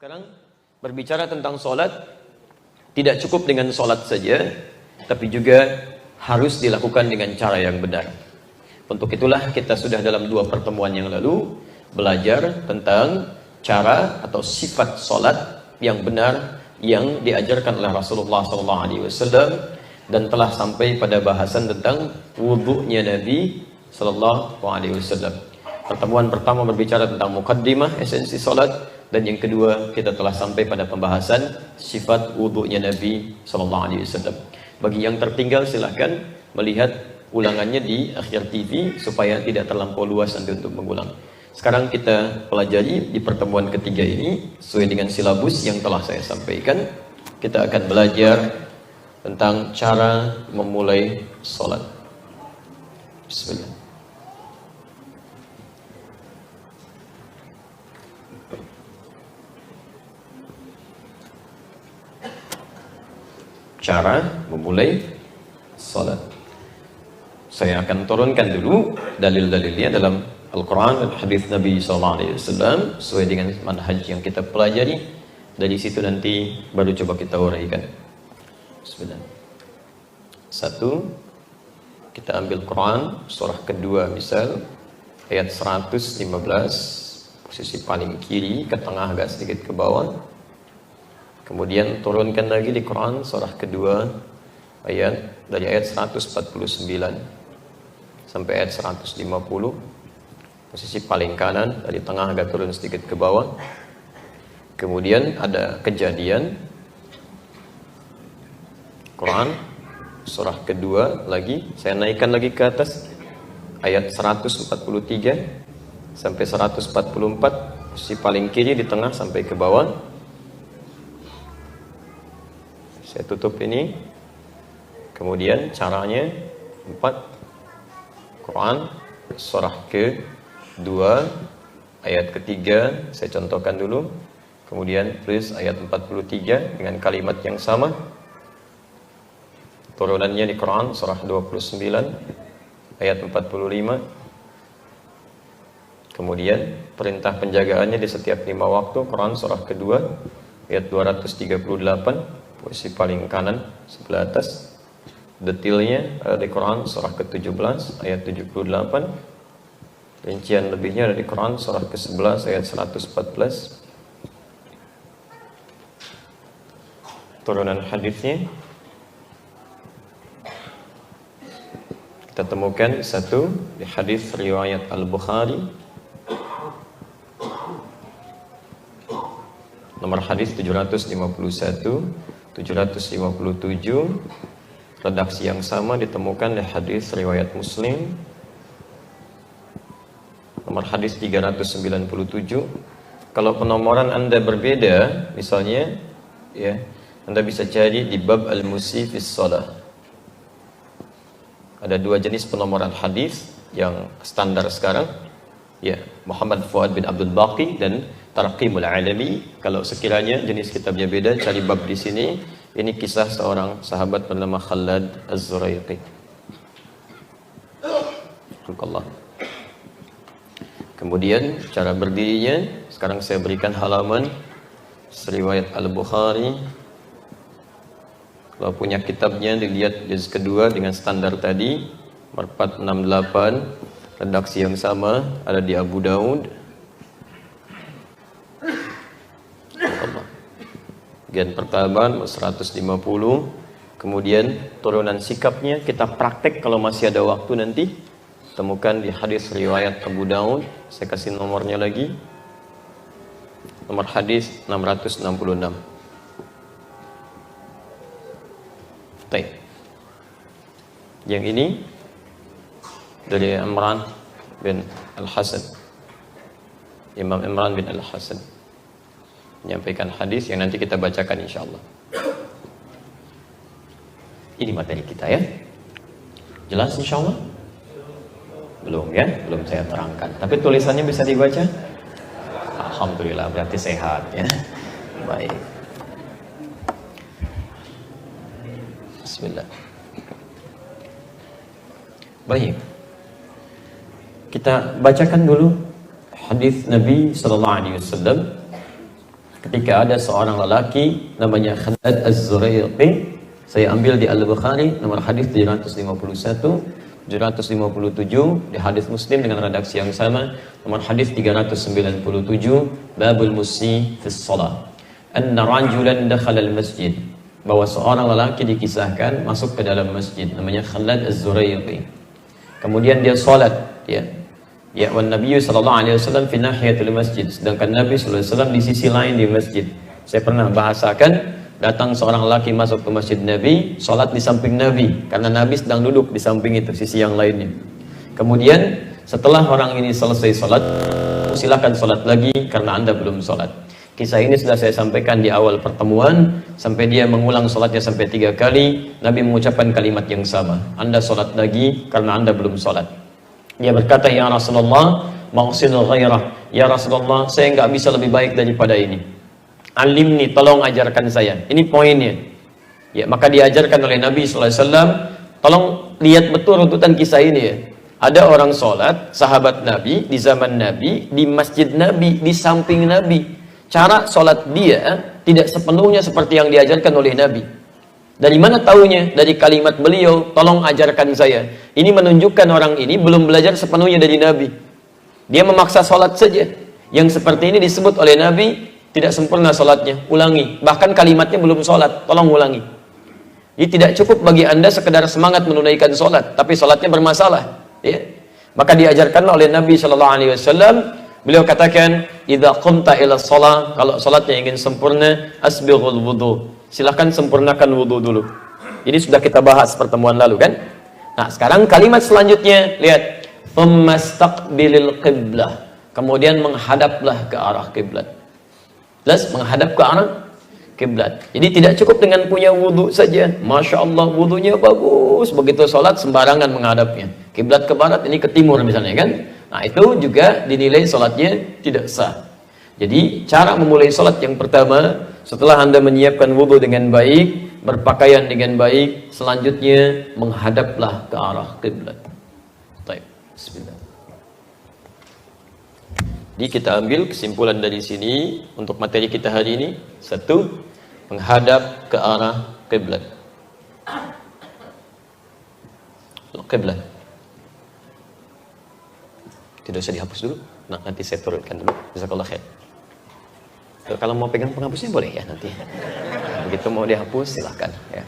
Sekarang berbicara tentang sholat, tidak cukup dengan sholat saja, tapi juga harus dilakukan dengan cara yang benar. Untuk itulah kita sudah dalam 2 pertemuan yang lalu belajar tentang cara atau sifat sholat yang benar yang diajarkan oleh Rasulullah SAW, dan telah sampai pada bahasan tentang wudu'nya Nabi SAW. Pertemuan pertama berbicara tentang mukaddimah, esensi sholat, dan yang kedua kita telah sampai pada pembahasan sifat wudu'nya Nabi SAW. Bagi yang tertinggal silahkan melihat ulangannya di akhir TV supaya tidak terlampau luas nanti untuk mengulang. Sekarang kita pelajari di pertemuan ketiga ini sesuai dengan silabus yang telah saya sampaikan. Kita akan belajar tentang cara memulai sholat. Bismillah. Cara memulai sholat. Saya akan turunkan dulu dalil-dalilnya dalam Al-Quran dan hadis Nabi SAW sesuai dengan manhaj yang kita pelajari. Dari situ nanti baru coba kita uraikan. Bismillah. 1. Kita ambil Quran surah kedua misal ayat 115, posisi paling kiri ke tengah agak sedikit ke bawah. Kemudian turunkan lagi di Quran surah kedua ayat dari ayat 149 sampai ayat 150, posisi paling kanan dari tengah agak turun sedikit ke bawah. Kemudian ada kejadian Quran surah kedua lagi, saya naikkan lagi ke atas ayat 143 sampai 144, posisi paling kiri di tengah sampai ke bawah. Saya tutup ini. Kemudian caranya 4. Quran surah ke-2 ayat ketiga saya contohkan dulu. Kemudian tulis ayat 43 dengan kalimat yang sama. Turunannya di Quran surah 29 ayat 45. Kemudian perintah penjagaannya di setiap 5 waktu. Quran surah kedua ayat 238, posisi paling kanan sebelah atas. Detailnya ada di Quran surah ke-17 ayat 78. Rincian lebihnya ada di Quran surah ke-11 ayat 114. Turunan hadisnya kita temukan satu di hadis riwayat Al-Bukhari, nomor hadis 751, 757. Redaksi yang sama ditemukan di hadis riwayat Muslim, nomor hadis 397. Kalau penomoran Anda berbeda, misalnya ya, Anda bisa cari di bab al-musi fis shalah. Ada 2 jenis penomoran hadis yang standar sekarang, ya, Muhammad Fuad bin Abdul Baqi dan Tarqimul Alami. Kalau sekiranya jenis kitabnya beda, cari bab di sini. Ini kisah seorang sahabat bernama Khalad Az-Zuraiqi. Allah. Kemudian cara berdirinya, sekarang saya berikan halaman riwayat Al-Bukhari. Kalau punya kitabnya dilihat juz kedua dengan standar tadi, nomor 468. Redaksi yang sama ada di Abu Daud. Bagian pertama 150. Kemudian turunan sikapnya kita praktek kalau masih ada waktu nanti. Temukan di hadis riwayat Abu Daud. Saya kasih nomornya lagi. Nomor hadis 666. Baik. Yang ini dari Imran bin Al-Hasan. Imam Imran bin Al-Hasan menyampaikan hadis yang nanti kita bacakan insyaallah. Ini materi kita ya. Jelas insyaallah? Belum ya? Belum saya terangkan. Tapi tulisannya bisa dibaca? Alhamdulillah, berarti sehat ya. Baik. Bismillah. Baik. Kita bacakan dulu hadis Nabi sallallahu alaihi wasallam ketika ada seorang lelaki namanya Khalad Az-Zuraiqi. Saya ambil di Al-Bukhari nomor hadis 751, 757, di hadis Muslim dengan redaksi yang sama nomor hadis 397, babul musi fis shalah. Anna rajulan dakhala al-masjid, bahwa seorang lelaki dikisahkan masuk ke dalam masjid namanya Khalad Az-Zuraiqi. Kemudian dia salat, ya wan Nabi sallallahu alaihi wasallam fi nahiyatil masjid, sedangkan Nabi sallallahu alaihi wasallam di sisi lain di masjid. Saya pernah bahasakan, datang seorang lelaki masuk ke masjid Nabi, sholat di samping Nabi, karena Nabi sedang duduk di samping itu, sisi yang lainnya. Kemudian setelah orang ini selesai sholat, silakan sholat lagi karena Anda belum sholat. Kisah ini sudah saya sampaikan di awal pertemuan, sampai dia mengulang sholatnya sampai 3 kali. Nabi mengucapkan kalimat yang sama, Anda sholat lagi karena Anda belum sholat. Dia berkata, ya Rasulullah, mausinul ghairah, ya Rasulullah, saya nggak bisa lebih baik daripada ini. Alimni, tolong ajarkan saya. Ini poinnya. Ya, maka diajarkan oleh Nabi SAW. Tolong lihat betul runtutan kisah ini ya. Ada orang sholat, sahabat Nabi, di zaman Nabi, di masjid Nabi, di samping Nabi. Cara sholat dia tidak sepenuhnya seperti yang diajarkan oleh Nabi. Dari mana taunya? Dari kalimat beliau, tolong ajarkan saya. Ini menunjukkan orang ini belum belajar sepenuhnya dari Nabi. Dia memaksa sholat saja. Yang seperti ini disebut oleh Nabi, tidak sempurna sholatnya, ulangi. Bahkan kalimatnya belum sholat, tolong ulangi. Jadi tidak cukup bagi Anda sekedar semangat menunaikan sholat, tapi sholatnya bermasalah. Ya. Maka diajarkan oleh Nabi SAW, beliau katakan, idza qumta ila shalah, kalau sholatnya ingin sempurna, asbighul wudu. Silahkan sempurnakan wudu dulu. Ini sudah kita bahas pertemuan lalu kan? Nah sekarang kalimat selanjutnya, lihat. Tsumastaqbilil qiblah. Kemudian menghadaplah ke arah kiblat. Jelas, menghadap ke arah kiblat. Jadi tidak cukup dengan punya wudhu saja. Masya Allah, wudhunya bagus. Begitu sholat sembarangan menghadapnya. Kiblat ke barat, ini ke timur misalnya kan. Nah itu juga dinilai sholatnya tidak sah. Jadi cara memulai sholat yang pertama, setelah Anda menyiapkan wudhu dengan baik, berpakaian dengan baik, selanjutnya menghadaplah ke arah kiblat. Baik, bismillah. Jadi kita ambil kesimpulan dari sini untuk materi kita hari ini. 1, menghadap ke arah kiblat. Kiblat. Tidak usah dihapus dulu. Nah, nanti saya turunkan dulu. Jazakallah khair. Kalau mau pegang penghapusnya boleh ya nanti. Begitu mau dihapus silahkan ya.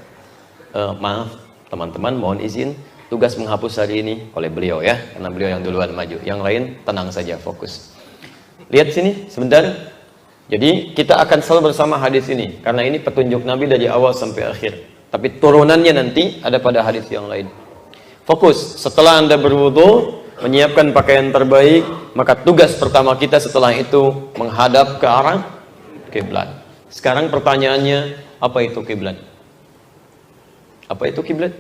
Maaf teman-teman, mohon izin tugas menghapus hari ini oleh beliau ya, karena beliau yang duluan maju. Yang lain tenang saja, fokus. Lihat sini sebentar. Jadi kita akan selalu bersama hadis ini karena ini petunjuk Nabi dari awal sampai akhir. Tapi turunannya nanti ada pada hadis yang lain. Fokus. Setelah Anda berwudu, menyiapkan pakaian terbaik, maka tugas pertama kita setelah itu menghadap ke arah kiblat. Sekarang pertanyaannya, apa itu kiblat? Apa itu kiblat?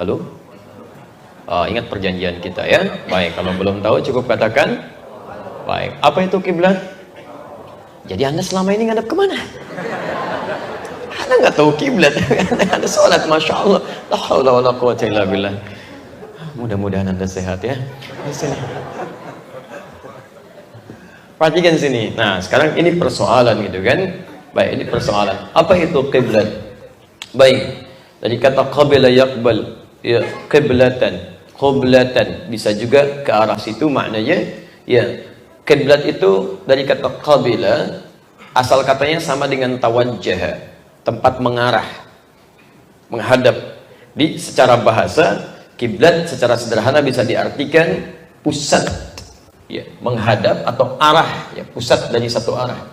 Halo? Ingat perjanjian kita ya. Baik, kalau belum tahu cukup katakan. Baik, apa itu kiblat? Jadi Anda selama ini ngadap kemana? Anda nggak tahu kiblat. Anda sholat, masya Allah. La haula wala quwwata illa billah. Mudah-mudahan Anda sehat ya. Di sini. Perhatikan sini. Nah, sekarang ini persoalan gitu kan? Baik, ini persoalan. Apa itu kiblat? Baik. Dari kata qabila yaqbal, ya qiblatan, qiblatan, bisa juga ke arah situ maknanya ya. Kiblat itu dari kata qabila, asal katanya sama dengan tawajjah, tempat mengarah, menghadap. Di secara bahasa, kiblat secara sederhana bisa diartikan pusat, ya, menghadap atau arah, ya, pusat dari satu arah.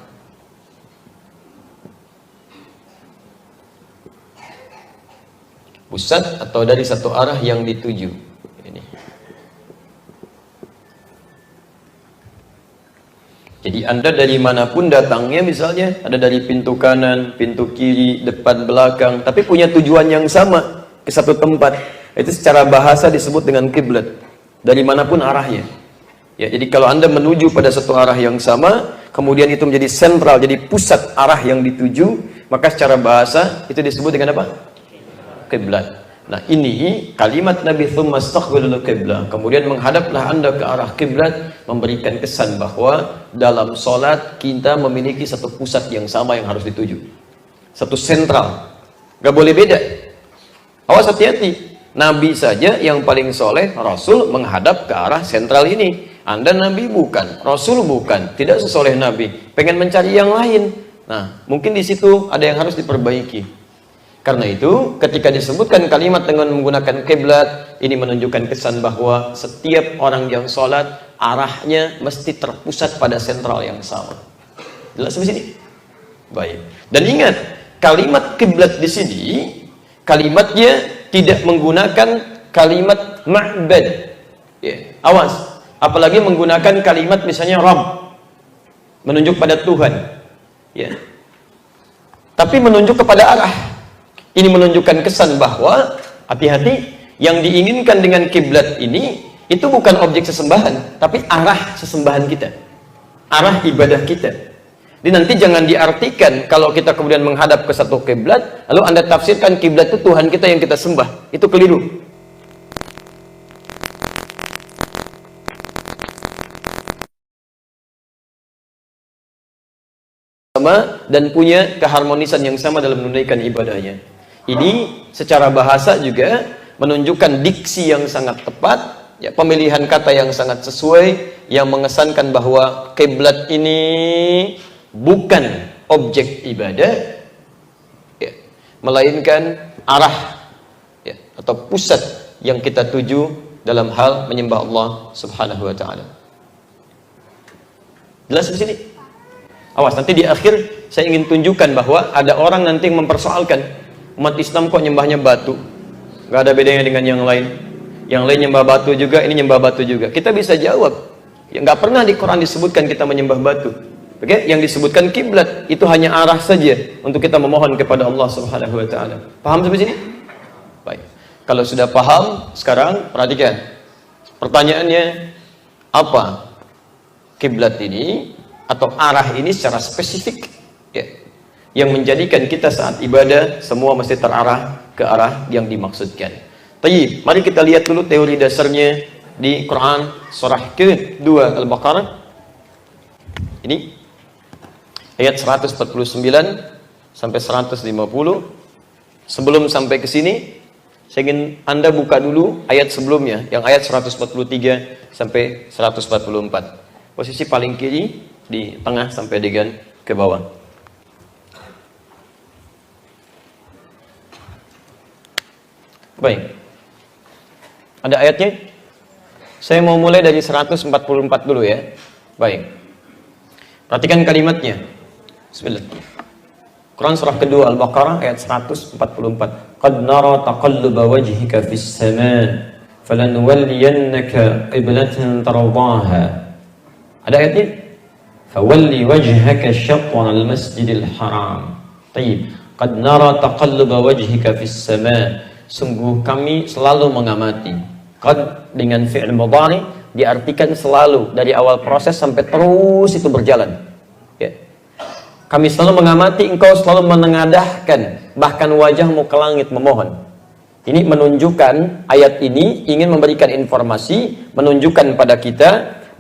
Pusat atau dari satu arah yang dituju. Ini. Jadi Anda dari manapun datangnya, misalnya ada dari pintu kanan, pintu kiri, depan, belakang, tapi punya tujuan yang sama ke satu tempat. Itu secara bahasa disebut dengan kiblat. Dari manapun arahnya. Ya, jadi kalau Anda menuju pada satu arah yang sama, kemudian itu menjadi sentral, jadi pusat arah yang dituju, maka secara bahasa itu disebut dengan apa? Kiblat. Nah, ini kalimat Nabi tsumma istaqbilul qiblah, kemudian menghadaplah Anda ke arah kiblat, memberikan kesan bahwa dalam sholat kita memiliki satu pusat yang sama yang harus dituju, satu sentral, gak boleh beda. Awas, hati-hati. Nabi saja yang paling soleh, Rasul, menghadap ke arah sentral ini. Anda Nabi bukan, Rasul bukan, tidak sesoleh Nabi, pengen mencari yang lain. Nah, mungkin di situ ada yang harus diperbaiki. Karena itu, ketika disebutkan kalimat dengan menggunakan kiblat, ini menunjukkan kesan bahwa setiap orang yang sholat, arahnya mesti terpusat pada sentral yang sama. Jelas di sini? Baik. Dan ingat, kalimat kiblat di sini, kalimatnya tidak menggunakan kalimat ma'bad. Ya. Awas, apalagi menggunakan kalimat misalnya Rabb, menunjuk pada Tuhan. Ya. Tapi menunjuk kepada arah. Ini menunjukkan kesan bahwa hati-hati, yang diinginkan dengan kiblat ini itu bukan objek sesembahan, tapi arah sesembahan kita, arah ibadah kita. Jadi nanti jangan diartikan kalau kita kemudian menghadap ke satu kiblat, lalu Anda tafsirkan kiblat itu Tuhan kita yang kita sembah. Itu keliru. Sama dan punya keharmonisan yang sama dalam menunaikan ibadahnya. Ini secara bahasa juga menunjukkan diksi yang sangat tepat, ya, pemilihan kata yang sangat sesuai, yang mengesankan bahwa kiblat ini bukan objek ibadah, ya, melainkan arah, ya, atau pusat yang kita tuju dalam hal menyembah Allah Subhanahu wa Ta'ala. Jelas di sini? Awas, nanti di akhir saya ingin tunjukkan bahwa ada orang nanti yang mempersoalkan, umat Islam kok nyembahnya batu, gak ada bedanya dengan yang lain. Yang lain nyembah batu juga, ini nyembah batu juga. Kita bisa jawab, ya, gak pernah di Quran disebutkan kita menyembah batu. Oke, yang disebutkan kiblat itu hanya arah saja untuk kita memohon kepada Allah Subhanahu wa Ta'ala. Paham sampai sini? Baik. Kalau sudah paham, sekarang perhatikan. Pertanyaannya, apa kiblat ini atau arah ini secara spesifik, ya, yang menjadikan kita saat ibadah semua mesti terarah ke arah yang dimaksudkan. Tayyib, mari kita lihat dulu teori dasarnya di Quran surah ke-2 Al-Baqarah. Ini ayat 149 sampai 150. Sebelum sampai ke sini, saya ingin Anda buka dulu ayat sebelumnya, yang ayat 143 sampai 144. Posisi paling kiri di tengah sampai dengan ke bawah. Baik. Ada ayatnya? Saya mau mulai dari 144 dulu ya. Baik. Perhatikan kalimatnya. Bismillah. Quran surah kedua Al-Baqarah ayat 144. Qad nara taqalluba wajhika fis sama' falanuwalliyannaka qiblatan tardaha. Ada ayatnya? Fawalli wajhaka syatral masjidil haram. Tayyib. Qad nara taqalluba wajhika fis sama'. Sungguh kami selalu mengamati. Qad dengan fi'il mudhari diartikan selalu, dari awal proses sampai terus itu berjalan, ya. Kami selalu mengamati engkau selalu menengadahkan bahkan wajahmu ke langit memohon. Ini menunjukkan, ayat ini ingin memberikan informasi, menunjukkan pada kita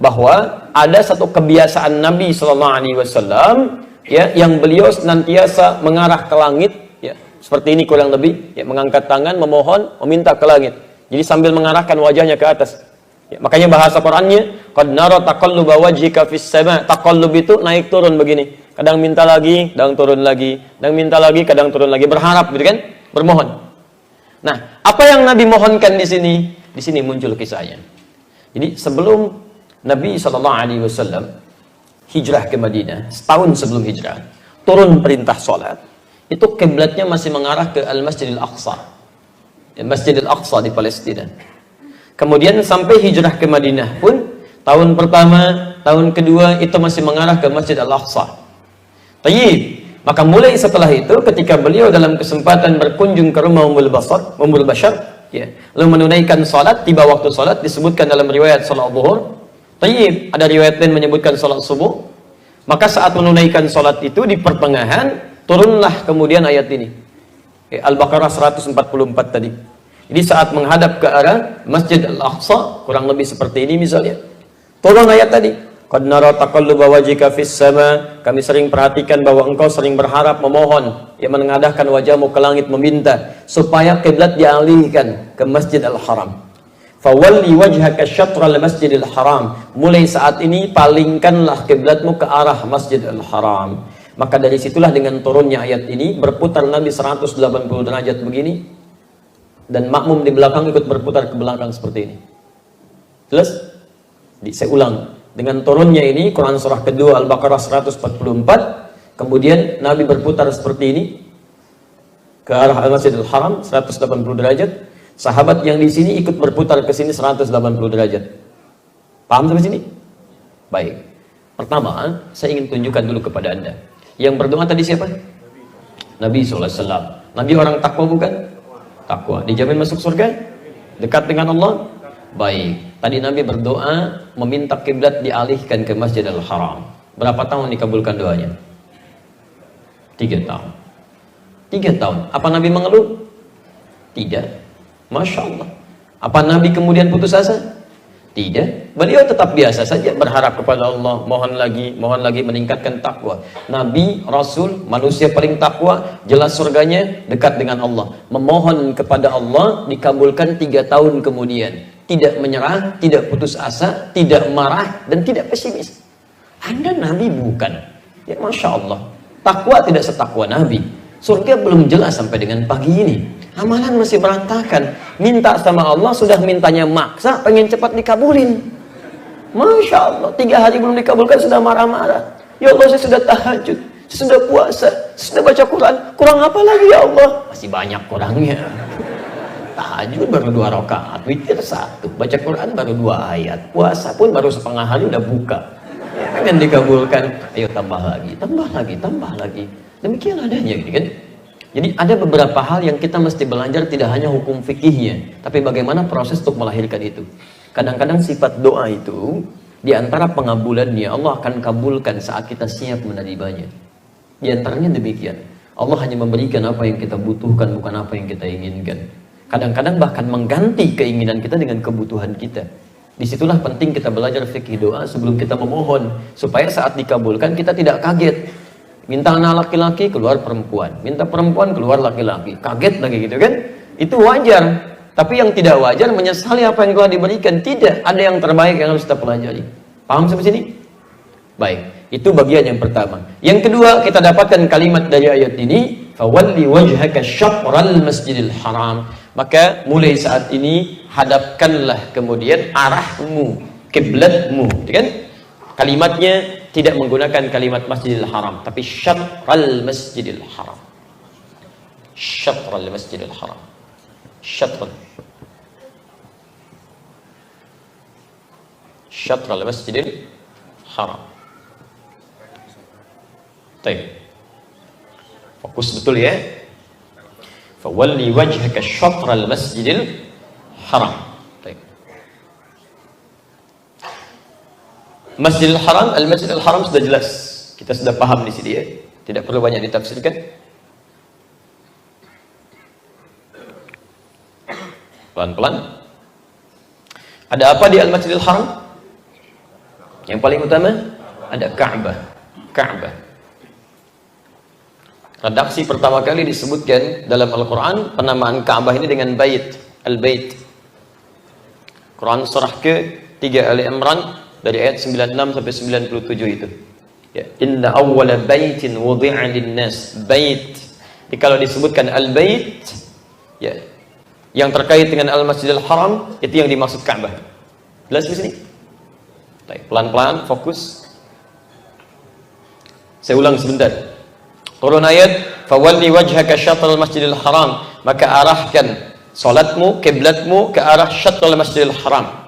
bahwa ada satu kebiasaan Nabi SAW, ya, yang beliau senantiasa mengarah ke langit. Seperti ini kurang lebih, ya, mengangkat tangan, memohon, meminta ke langit. Jadi sambil mengarahkan wajahnya ke atas. Ya, makanya bahasa Qurannya, qad nara taqalluba wajhika fis sama'. Taqallub itu naik turun begini. Kadang minta lagi, kadang turun lagi. Kadang minta lagi, kadang turun lagi. Berharap, gitu kan? Bermohon. Nah, apa yang Nabi mohonkan di sini? Di sini muncul kisahnya. Jadi sebelum Nabi SAW hijrah ke Madinah, setahun sebelum hijrah, turun perintah sholat. Itu kiblatnya masih mengarah ke Al-Masjidil Aqsa, Masjidil Aqsa di Palestina. Kemudian sampai hijrah ke Madinah pun, tahun pertama, tahun kedua itu masih mengarah ke Masjid Al-Aqsa. Tayyib. Maka mulai setelah itu, ketika beliau dalam kesempatan berkunjung ke rumah Ummul Bashar, ya, lalu menunaikan salat, tiba waktu salat, disebutkan dalam riwayat salat zuhur. Tayyib. Ada riwayat lain menyebutkan salat subuh. Maka saat menunaikan salat itu di pertengahan turunlah kemudian ayat ini, Al-Baqarah 144 tadi. Jadi saat menghadap ke arah Masjid Al-Aqsa, kurang lebih seperti ini misalnya. Turun ayat tadi. Qad nara taqalluba wajhika fis sama. Kami sering perhatikan bahwa engkau sering berharap, memohon, yang menengadahkan wajahmu ke langit meminta supaya kiblat dialihkan ke Masjid Al-Haram. Fawalli wajhaka syatral Masjidil Haram. Mulai saat ini palingkanlah kiblatmu ke arah Masjidil Haram. Maka dari situlah dengan turunnya ayat ini berputar Nabi 180 derajat begini. Dan makmum di belakang ikut berputar ke belakang seperti ini. Jelas? Saya ulang. Dengan turunnya ini, Quran surah kedua Al-Baqarah 144. Kemudian Nabi berputar seperti ini. Ke arah Al-Masjidil Haram 180 derajat. Sahabat yang di sini ikut berputar ke sini 180 derajat. Paham sampai sini? Baik. Pertama, saya ingin tunjukkan dulu kepada Anda. Yang berdoa tadi siapa? Nabi SAW. Nabi orang takwa bukan? Takwa. Dijamin masuk surga? Dekat dengan Allah? Baik. Tadi Nabi berdoa meminta kiblat dialihkan ke Masjidil Haram. Berapa tahun dikabulkan doanya? 3 tahun. 3 tahun. Apa Nabi mengeluh? Tidak. Masya Allah. Apa Nabi kemudian putus asa? Tidak. Beliau tetap biasa saja berharap kepada Allah, mohon lagi meningkatkan takwa. Nabi, Rasul, manusia paling takwa, jelas surganya dekat dengan Allah. Memohon kepada Allah dikabulkan 3 tahun kemudian. Tidak menyerah, tidak putus asa, tidak marah, dan tidak pesimis. Anda Nabi bukan. Ya Masya Allah. Takwa tidak setakwa Nabi. Surga belum jelas sampai dengan pagi ini. Amalan masih berantakan. Minta sama Allah, sudah mintanya maksa, pengen cepat dikabulin. Masya Allah, 3 hari belum dikabulkan sudah marah-marah. Ya Allah, saya sudah tahajud, saya sudah puasa, saya sudah baca Quran. Kurang apa lagi ya Allah? Masih banyak kurangnya. Tahajud baru 2 rakaat, witir 1, baca Quran baru 2 ayat, puasa pun baru setengah hari udah buka. Pengen dikabulkan, ayo tambah lagi, tambah lagi, tambah lagi. Demikian adanya gitu kan. Jadi ada beberapa hal yang kita mesti belajar, tidak hanya hukum fikihnya, tapi bagaimana proses untuk melahirkan itu. Kadang-kadang sifat doa itu, di antara pengabulannya, Allah akan kabulkan saat kita siap menerimanya. Di antaranya demikian. Allah hanya memberikan apa yang kita butuhkan, bukan apa yang kita inginkan. Kadang-kadang bahkan mengganti keinginan kita dengan kebutuhan kita. Disitulah penting kita belajar fikih doa sebelum kita memohon, supaya saat dikabulkan kita tidak kaget. Minta anak laki-laki, keluar perempuan. Minta perempuan, keluar laki-laki. Kaget lagi gitu kan? Itu wajar. Tapi yang tidak wajar menyesali apa yang telah diberikan. Tidak, ada yang terbaik yang harus kita pelajari. Paham sampai sini? Baik, itu bagian yang pertama. Yang kedua, kita dapatkan kalimat dari ayat ini, fawalli wajhaka syatral Masjidil Haram. Maka mulai saat ini hadapkanlah kemudian arahmu, kiblatmu, kan? Kalimatnya tidak menggunakan kalimat Masjidil Haram, tapi syatral Masjidil Haram. Syatral Masjidil Haram. Syatral. Syatral Masjidil Haram. Baik. Fokus betul ya. Fawalli wajhaka syatral Masjidil Haram. Masjidil Haram, Al-Masjidil Haram sudah jelas. Kita sudah paham di sini ya. Tidak perlu banyak ditafsirkan. Pelan-pelan. Ada apa di Al-Masjidil Haram? Yang paling utama ada Ka'bah. Ka'bah. Redaksi pertama kali disebutkan dalam Al-Quran penamaan Ka'bah ini dengan Bait, Al-Bait. Quran surah ke-3 Ali Imran dari ayat 96 sampai 97 itu. Ya, inna awwala baitin wudi'a lin-nas, bait. Jadi kalau disebutkan Al-Bait, ya, yang terkait dengan Al-Masjidil Haram itu yang dimaksud Ka'bah. Jelas di sini? Baik, pelan-pelan fokus. Saya ulang sebentar. Turun ayat, fawalli wajhaka syatral Masjidil Haram, maka arahkan salatmu, kiblatmu ke arah syatral Masjidil Haram.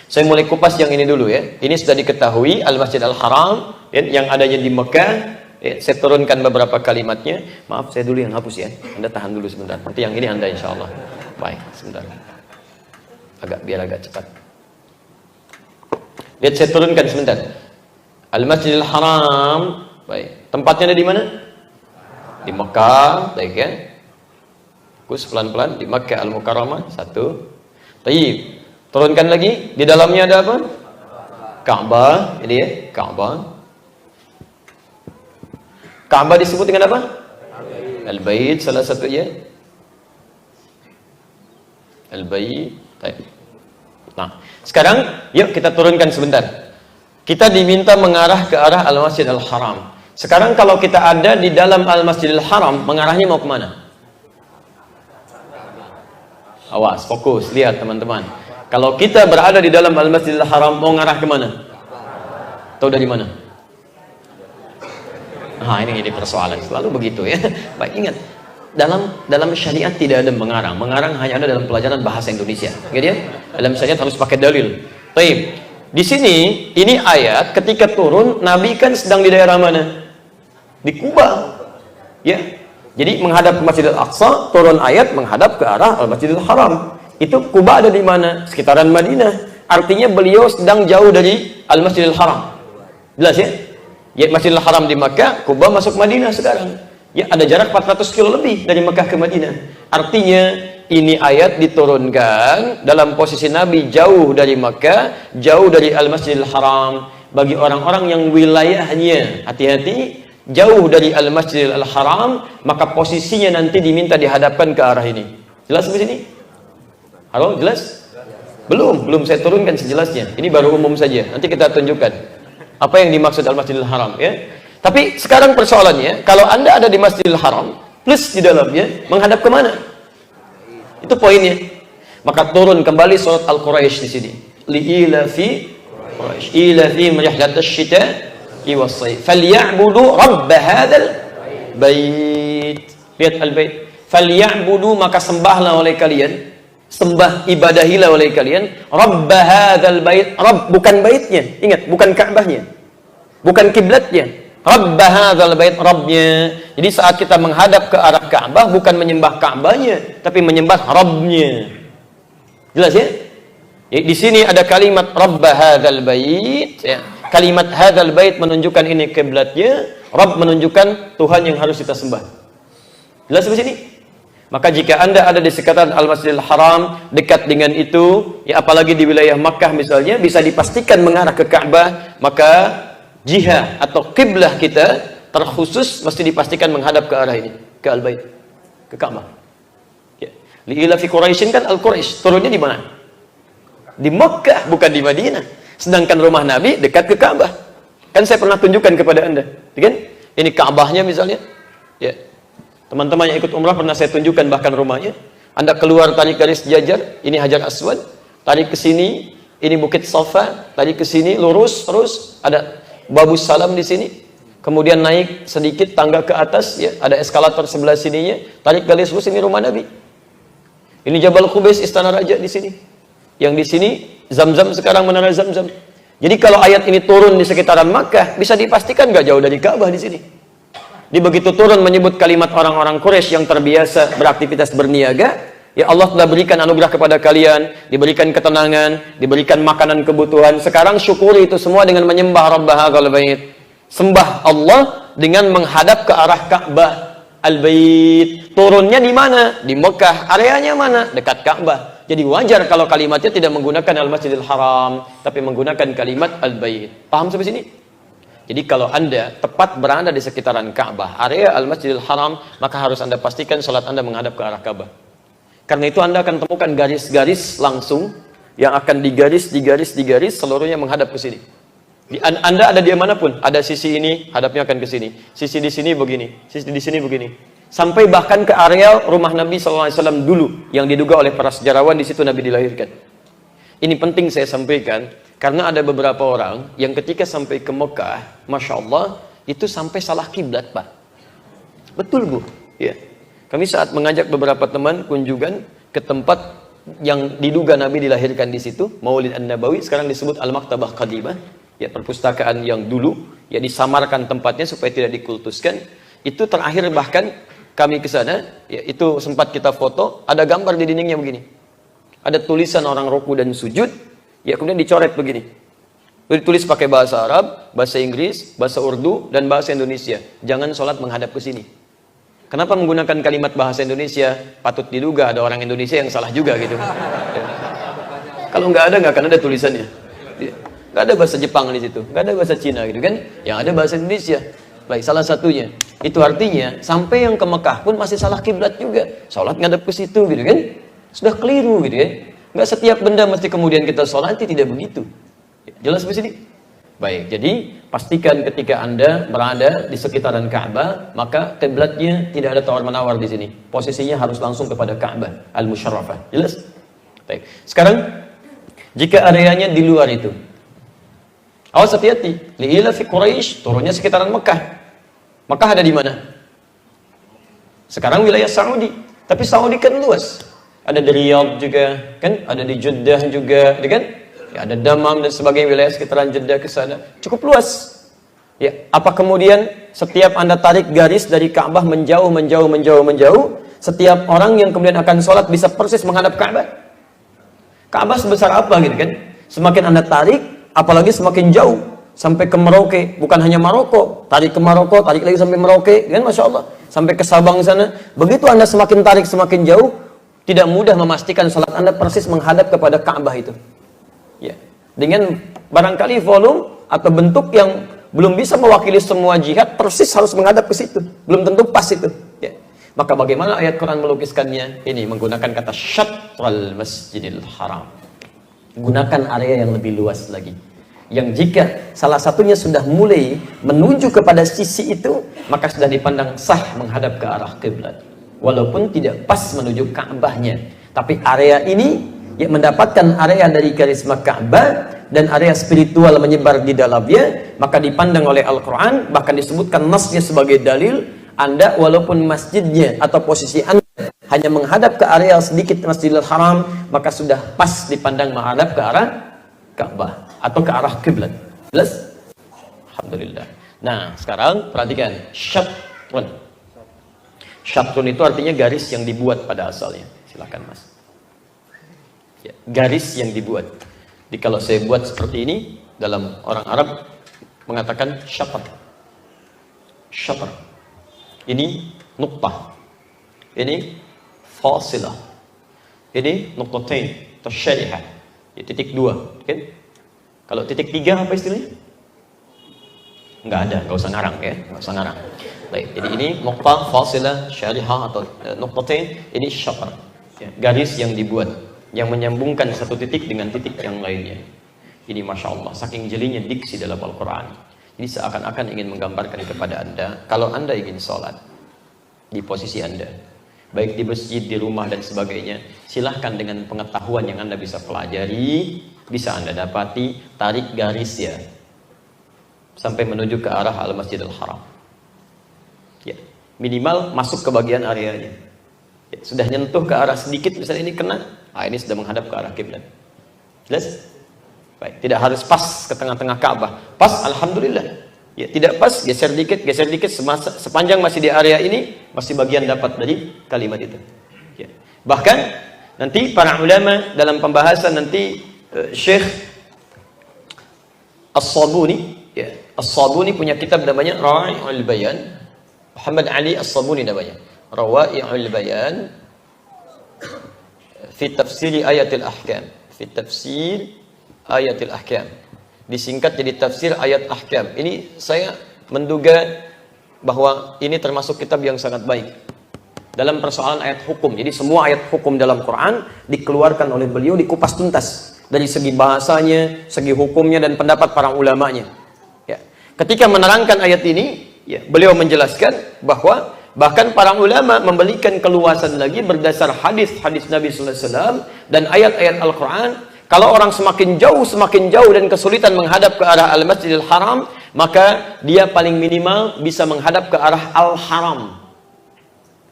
Saya mulai kupas yang ini dulu ya. Ini sudah diketahui Al-Masjid Al-Haram ya, yang adanya di Mekah. Ya, saya turunkan beberapa kalimatnya. Maaf, saya dulu yang hapus ya. Anda tahan dulu sebentar. Nanti yang ini Anda insya Allah. Baik, sebentar. Biar agak cepat. Lihat, saya turunkan sebentar. Al-Masjid Al-Haram. Baik. Tempatnya ada di mana? Di Mekah. Baik ya. Fokus pelan-pelan di Makkah Al-Mukarramah. 1. Tayyib. Turunkan lagi. Di dalamnya ada apa? Ka'bah. Ini ya, Ka'bah. Ka'bah disebut dengan apa? Al-Bait salah satunya. Al-Bait. Nah, sekarang yuk kita turunkan sebentar. Kita diminta mengarah ke arah Al-Masjidil Haram. Sekarang kalau kita ada di dalam Al-Masjidil Haram, mengarahnya mau kemana? Awas, fokus, lihat teman-teman. Kalau kita berada di dalam Al-Masjidil Haram, mau ngarah kemana? Tahu dari mana? Nah, ini persoalan, selalu begitu ya. Baik, ingat, dalam syariat tidak ada mengarang. Mengarang hanya ada dalam pelajaran bahasa Indonesia. Gitu ya? Dalam syariat harus pakai dalil. Baik. Di sini, ini ayat ketika turun, Nabi kan sedang di daerah mana? Di Kuba. Ya. Jadi menghadap ke Masjidil Aqsa, turun ayat menghadap ke arah Al-Masjidil Haram. Itu Kuba ada di mana? Sekitaran Madinah. Artinya beliau sedang jauh dari Al-Masjidil Haram. Jelas ya? Ya, Masjidil Haram di Makkah, Kuba masuk Madinah sekarang. Ya, ada jarak 400 kilo lebih dari Makkah ke Madinah. Artinya ini ayat diturunkan dalam posisi Nabi jauh dari Makkah, jauh dari Al-Masjidil Haram. Bagi orang-orang yang wilayahnya, hati-hati, jauh dari Al-Masjidil Haram, maka posisinya nanti diminta dihadapkan ke arah ini. Jelas di sini? Halo, jelas? Belum saya turunkan sejelasnya. Ini baru umum saja. Nanti kita tunjukkan apa yang dimaksud Al-Masjidil Haram ya. Tapi sekarang persoalannya, kalau Anda ada di Masjidil Haram plus di dalamnya, menghadap kemana? Itu poinnya. Maka turun kembali surat Al-Quraisy di sini. Li'ilafi Quraisy, ilafi rihlatash shita'i was-shayf, falyabudu rabb hadzal bait. Lihat al-bait. Falyabudu, maka sembahlah oleh kalian, sembah ibadahilah oleh kalian, rabb hadzal bait. Rabb bukan baitnya, ingat, bukan Ka'bahnya, bukan kiblatnya. Rabb hadzal bait, Rabbnya. Jadi saat kita menghadap ke arah Ka'bah, bukan menyembah Ka'bahnya, tapi menyembah Rabbnya. Jelas ya? Di sini ada kalimat Rabb hadzal bait ya. Kalimat hadzal bait menunjukkan ini kiblatnya, Rabb menunjukkan Tuhan yang harus kita sembah. Jelas di sini? Maka jika Anda ada di sekitaran Al-Masjidil Haram, dekat dengan itu, ya apalagi di wilayah Makkah misalnya, bisa dipastikan mengarah ke Ka'bah, maka jihad atau kiblah kita terkhusus mesti dipastikan menghadap ke arah ini, ke Al-Bait, ke Ka'bah. Ya. Li'ilafi Quraisyin kan Al-Quraisy, turunnya di mana? Di Makkah, bukan di Madinah. Sedangkan rumah Nabi dekat ke Ka'bah. Kan saya pernah tunjukkan kepada Anda, kan? Ini Ka'bahnya misalnya. Ya. Teman-teman yang ikut umrah pernah saya tunjukkan bahkan rumahnya. Anda keluar tarik garis jajar, ini Hajar Aswad, tarik ke sini, ini Bukit Safa, tarik ke sini lurus terus, ada Babus Salam di sini. Kemudian naik sedikit tangga ke atas, ya, ada eskalator sebelah sininya, tarik garis lurus, ini rumah Nabi. Ini Jabal Qubais, istana raja di sini. Yang di sini Zamzam, sekarang menara Zamzam. Jadi kalau ayat ini turun di sekitaran Makkah, bisa dipastikan gak jauh dari Ka'bah di sini. Di begitu turun menyebut kalimat orang-orang Quraisy yang terbiasa beraktivitas berniaga, ya Allah telah berikan anugerah kepada kalian, diberikan ketenangan, diberikan makanan kebutuhan. Sekarang syukuri itu semua dengan menyembah Rabb hadzal bait. Sembah Allah dengan menghadap ke arah Ka'bah Al-Bait. Turunnya di mana? Di Mekah. Areanya mana? Dekat Ka'bah. Jadi wajar kalau kalimatnya tidak menggunakan Al-Masjidil Haram, tapi menggunakan kalimat Al-Bait. Paham sampai sini? Jadi kalau Anda tepat berada di sekitaran Ka'bah, area Al-Masjidil Haram, maka harus Anda pastikan sholat Anda menghadap ke arah Ka'bah. Karena itu Anda akan temukan garis-garis langsung yang akan digaris, seluruhnya menghadap ke sini. Anda ada di manapun, ada sisi ini, hadapnya akan ke sini. Sisi di sini begini, sisi di sini begini. Sampai bahkan ke area rumah Nabi SAW dulu, yang diduga oleh para sejarawan di situ Nabi dilahirkan. Ini penting saya sampaikan, karena ada beberapa orang yang ketika sampai ke Mekah, Masya Allah, itu sampai salah kiblat, Pak. Betul, Bu. Ya. Kami saat mengajak beberapa teman kunjungan ke tempat yang diduga Nabi dilahirkan di situ, Maulid An-Nabawi, sekarang disebut Al-Maktabah Qadimah, ya, perpustakaan yang dulu, ya, disamarkan tempatnya supaya tidak dikultuskan. Itu terakhir bahkan kami ke sana, ya, itu sempat kita foto, ada gambar di dindingnya begini. Ada tulisan orang ruku dan sujud, ya, kemudian dicoret begini. Ditulis pakai bahasa Arab, bahasa Inggris, bahasa Urdu, dan bahasa Indonesia. Jangan sholat menghadap ke sini. Kenapa menggunakan kalimat bahasa Indonesia? Patut diduga ada orang Indonesia yang salah juga gitu. Kalau nggak ada, nggak akan ada tulisannya. Nggak ada bahasa Jepang di situ, nggak ada bahasa Cina gitu kan? Yang ada bahasa Indonesia. Baik, salah satunya. Itu artinya sampai yang ke Mekah pun masih salah kiblat juga. Sholat ngadep ke situ gitu kan? Sudah keliru gitu kan? Nggak setiap benda mesti kemudian kita sholati, tidak begitu. Jelas di sini? Baik, jadi pastikan ketika Anda berada di sekitaran Ka'bah, maka kiblatnya tidak ada tawar-menawar di sini. Posisinya harus langsung kepada Ka'bah Al-Musyarrafah. Jelas? Baik. Sekarang jika areanya di luar itu, awas hati-hati. Li'ila fi Quraisy, turunnya sekitaran Mekah. Mekah ada di mana? Sekarang wilayah Saudi. Tapi Saudi kan luas. Ada di Riyadh juga, kan? Ada di Jeddah juga, kan? Ya, ada Damam dan sebagainya, wilayah sekitaran Jeddah ke sana. Cukup luas. Ya, apa kemudian setiap Anda tarik garis dari Ka'bah menjauh, setiap orang yang kemudian akan sholat bisa persis menghadap Ka'bah? Ka'bah sebesar apa gitu kan? Semakin Anda tarik, apalagi semakin jauh sampai ke Merauke, bukan hanya Maroko, tarik ke Maroko, tarik lagi sampai Merauke, kan? Masya Allah, sampai ke Sabang sana. Begitu Anda semakin tarik semakin jauh, tidak mudah memastikan sholat Anda persis menghadap kepada Ka'bah itu. Ya, dengan barangkali volume atau bentuk yang belum bisa mewakili semua jihad, persis harus menghadap ke situ, belum tentu pas itu. Ya. Maka bagaimana ayat Quran melukiskannya? Ini menggunakan kata syatral masjidil haram. Gunakan area yang lebih luas lagi. Yang jika salah satunya sudah mulai menuju kepada sisi itu, maka sudah dipandang sah menghadap ke arah kiblat. Walaupun tidak pas menuju Ka'bahnya, tapi area ini yang mendapatkan area dari karisma Ka'bah dan area spiritual menyebar di dalamnya, maka dipandang oleh Al-Quran, bahkan disebutkan nasnya sebagai dalil. Anda walaupun masjidnya atau posisi Anda hanya menghadap ke area sedikit Masjidil Haram, maka sudah pas dipandang menghadap ke arah Ka'bah atau ke arah kiblat. Jelas? Alhamdulillah. Nah, sekarang perhatikan syatrun. Syatrun itu artinya garis yang dibuat pada asalnya. Silakan Mas. Ya, garis yang dibuat. Jadi kalau saya buat seperti ini, dalam orang Arab mengatakan syatr. Syatr. Ini nuqtah. Ini fasilah. Ini nuqtatain atau syarihah. Ya, titik dua. Okay? Kalau titik tiga apa istilahnya? Nggak ada, nggak usah ngarang ya, nggak usah ngarang. Baik, jadi ini nuqtah, fasilah, syarihah atau nuqtatain. Ini syatr. Ya, garis yang dibuat, yang menyambungkan satu titik dengan titik yang lainnya. Ini Masya Allah, saking jelinya diksi dalam Al-Quran. Ini seakan-akan ingin menggambarkan kepada Anda, kalau Anda ingin sholat di posisi Anda, baik di masjid, di rumah dan sebagainya, silahkan dengan pengetahuan yang Anda bisa pelajari, bisa Anda dapati, tarik garis ya sampai menuju ke arah Al-Masjidil Haram. Ya, minimal masuk ke bagian areanya. Ya, sudah nyentuh ke arah sedikit, misalnya ini kena, ini sudah menghadap ke arah kiblat. Jelas? Baik, tidak harus pas ke tengah-tengah Ka'bah. Pas, alhamdulillah. Ya, tidak pas, geser dikit, sepanjang masih di area ini, masih bagian dapat dari kalimat itu. Ya. Bahkan nanti para ulama dalam pembahasan nanti Syekh As-Sabuni, ya, As-Sabuni punya kitab namanya Rawa'i'ul Bayan. Muhammad Ali As-Sabuni namanya. Rawa'i'ul Bayan fi tafsir ayatil ahkam. Fi tafsir ayatil ahkam. Disingkat jadi tafsir ayat ahkam. Ini saya menduga bahwa ini termasuk kitab yang sangat baik dalam persoalan ayat hukum. Jadi semua ayat hukum dalam Quran dikeluarkan oleh beliau, dikupas tuntas dari segi bahasanya, segi hukumnya dan pendapat para ulamanya. Ya. Ketika menerangkan ayat ini, ya, beliau menjelaskan bahwa bahkan para ulama memberikan keluasan lagi berdasar hadis-hadis Nabi sallallahu alaihi wasallam dan ayat-ayat Al-Quran. Kalau orang semakin jauh dan kesulitan menghadap ke arah Al-Masjidil Haram, maka dia paling minimal bisa menghadap ke arah Al-Haram.